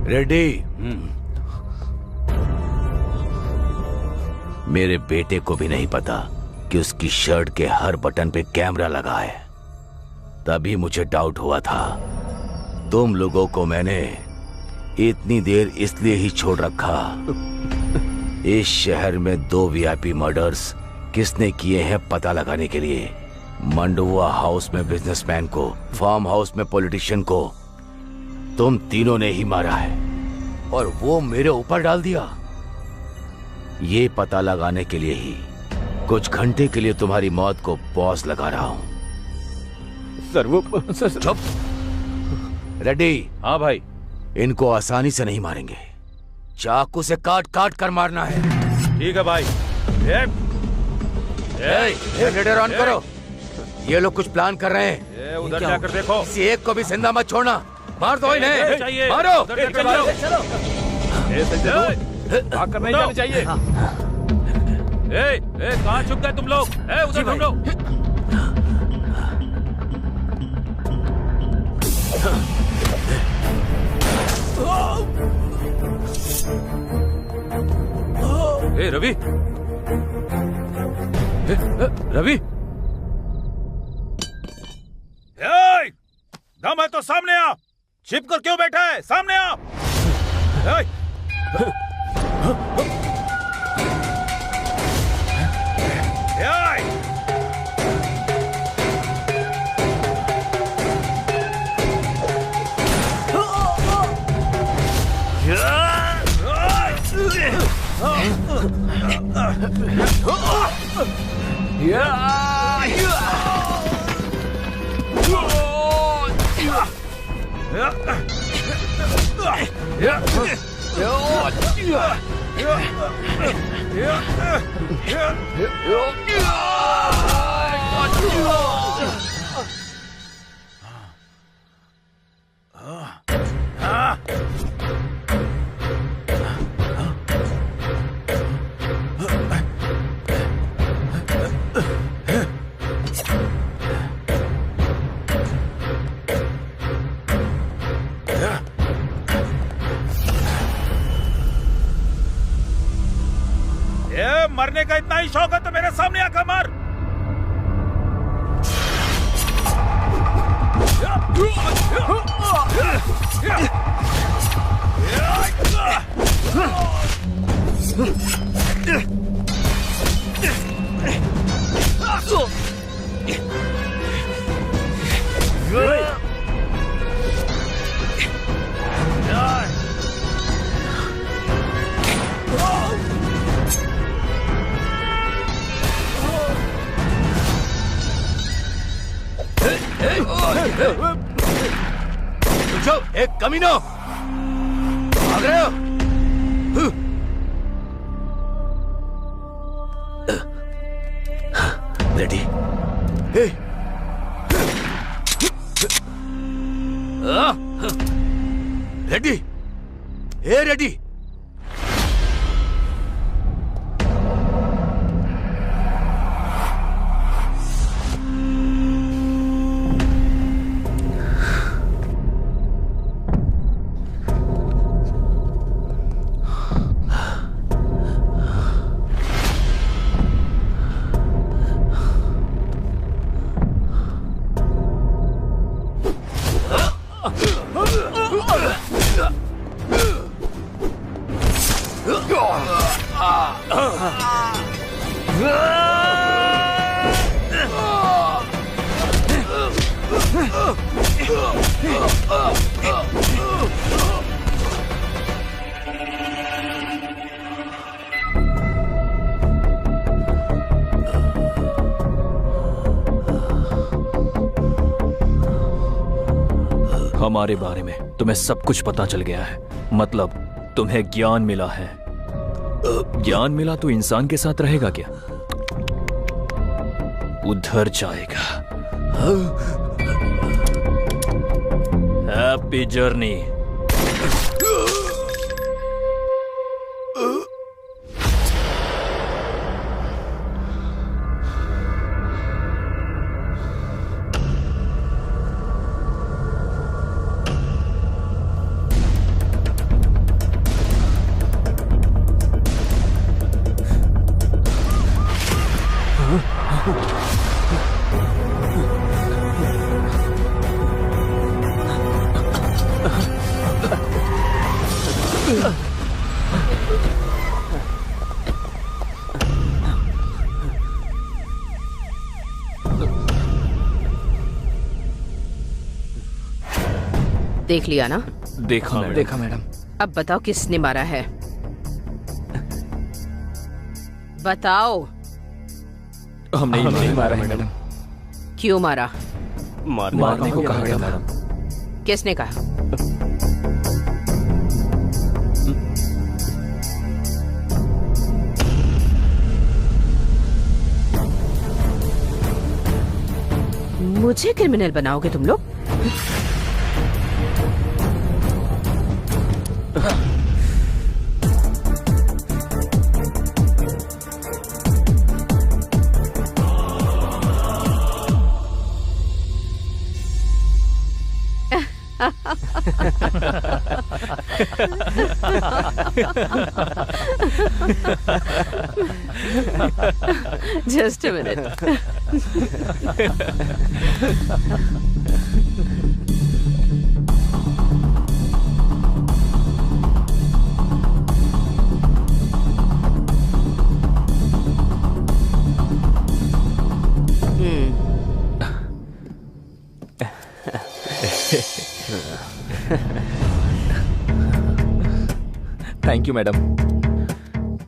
रेडी? मेरे बेटे को भी नहीं पता कि उसकी शर्ट के हर बटन पे कैमरा लगा है। तभी मुझे डाउट हुआ था। तुम लोगों को मैंने इतनी देर इसलिए ही छोड़ रखा। इस शहर में 2 वीआईपी मर्डर्स किसने किए हैं पता लगाने के लिए। मंडुआ हाउस में बिजनेसमैन को, फार्म हाउस में पॉलिटिशियन को तुम तीनों ने ही मारा है, और वो मेरे ऊपर डाल दिया। ये पता लगाने के लिए ही कुछ घंटे के लिए तुम्हारी मौत को पॉज लगा रहा हूं। सर वो चुप। रेडी? हाँ भाई। इनको आसानी से नहीं मारेंगे, चाकू से काट काट कर मारना है। ठीक है भाई। जनरेटर ऑन करो। ये लोग कुछ प्लान कर रहे हैं। उधर जाकर देखो। किसी एक को भी जिंदा मत छोड़ना। मार दो इन्हें। मारो। भाग कर नहीं जाना चाहिए। कहाँ छुप गए तुम लोग? उधर ढूंढो। रवि, रवि, दम है तो सामने आ। छिप कर क्यों बैठा है? सामने आ। मरने का इतना ही शौक है तो मेरे सामने आकर मार। एक कमीनो, भाग रहे हो? रेडी? रेडी? रेडी? हमारे बारे में तुम्हें सब कुछ पता चल गया है। मतलब तुम्हें ज्ञान मिला है। ज्ञान मिला तो इंसान के साथ रहेगा क्या? उधर जाएगा। Happy journey. देख लिया ना? देखा मैडम। देखा मैडम। अब बताओ किसने मारा है? बताओ। हमने ही मारा मैडम। क्यों मारा? मारने को कहा गया मैडम। किसने कहा? मुझे क्रिमिनल बनाओगे तुम लोग? Just a minute. Thank you madam.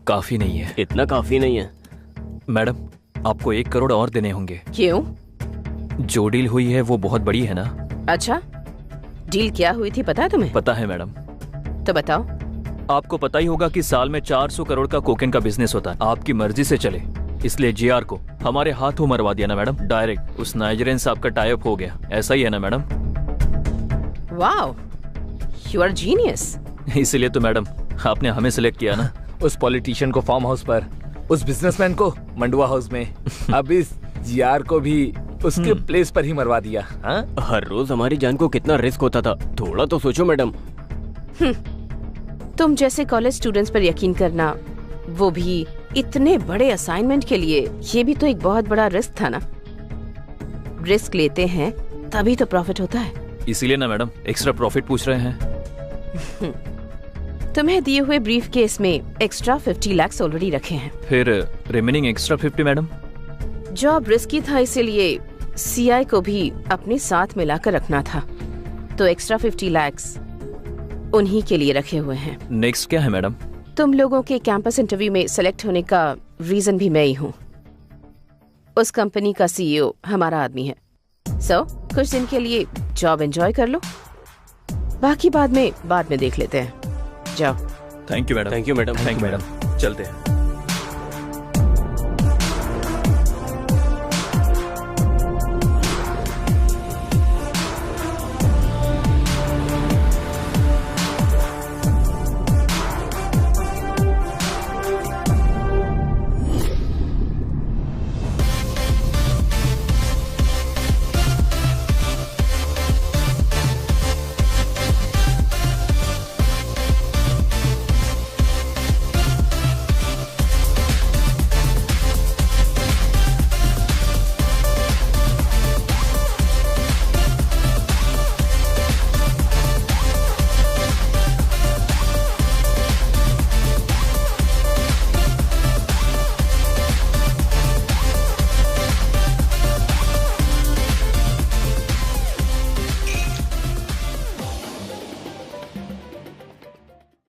काफी नहीं है। इतना काफी नहीं है मैडम, आपको 1 करोड़ और देने होंगे। क्यों? जो डील हुई है वो बहुत बड़ी है ना। अच्छा, डील क्या हुई थी पता है तुम्हें? पता है मैडम। तो बताओ। आपको पता ही होगा कि साल में 400 करोड़ का कोकेन का बिजनेस होता है। आपकी मर्जी से चले, इसलिए जीआर को हमारे हाथों मरवा दिया ना मैडम। डायरेक्ट उस नाइजीरियन साहब का टाई अप हो गया। ऐसा ही है ना madam? Wow, you are genius. इसीलिए तो मैडम आपने हमें सिलेक्ट किया ना। उस पॉलिटिशियन को फार्म हाउस पर, उस बिजनेसमैन को मंडुआ हाउस में, अब इस जीआर को भी उसके प्लेस पर ही मरवा दिया। हाँ? हर रोज हमारी जान को कितना रिस्क होता था, थोड़ा तो सोचो मैडम। तुम जैसे कॉलेज स्टूडेंट्स पर यकीन करना, वो भी इतने बड़े असाइनमेंट के लिए, ये भी तो एक बहुत बड़ा रिस्क था ना। रिस्क लेते हैं तभी तो प्रॉफिट होता है। इसीलिए ना मैडम एक्स्ट्रा प्रॉफिट पूछ रहे हैं। तुम्हें दिए हुए ब्रीफ केस में एक्स्ट्रा 50 लाख ऑलरेडी रखे हैं। फिर remaining extra 50 madam? Job risky था, इसीलिए सीआई को भी अपने साथ मिलाकर रखना था, तो एक्स्ट्रा 50 लाख उन्हीं के लिए रखे हुए हैं। नेक्स्ट क्या है मैडम? तुम लोगों के कैंपस इंटरव्यू में सेलेक्ट होने का रीजन भी मैं ही हूँ। उस कंपनी का सीईओ हमारा आदमी है। सो कुछ दिन के लिए जॉब एंजॉय कर लो, बाकी बाद में देख लेते हैं। जाओ। Thank you madam. Thank you madam. Thank you madam. चलते हैं।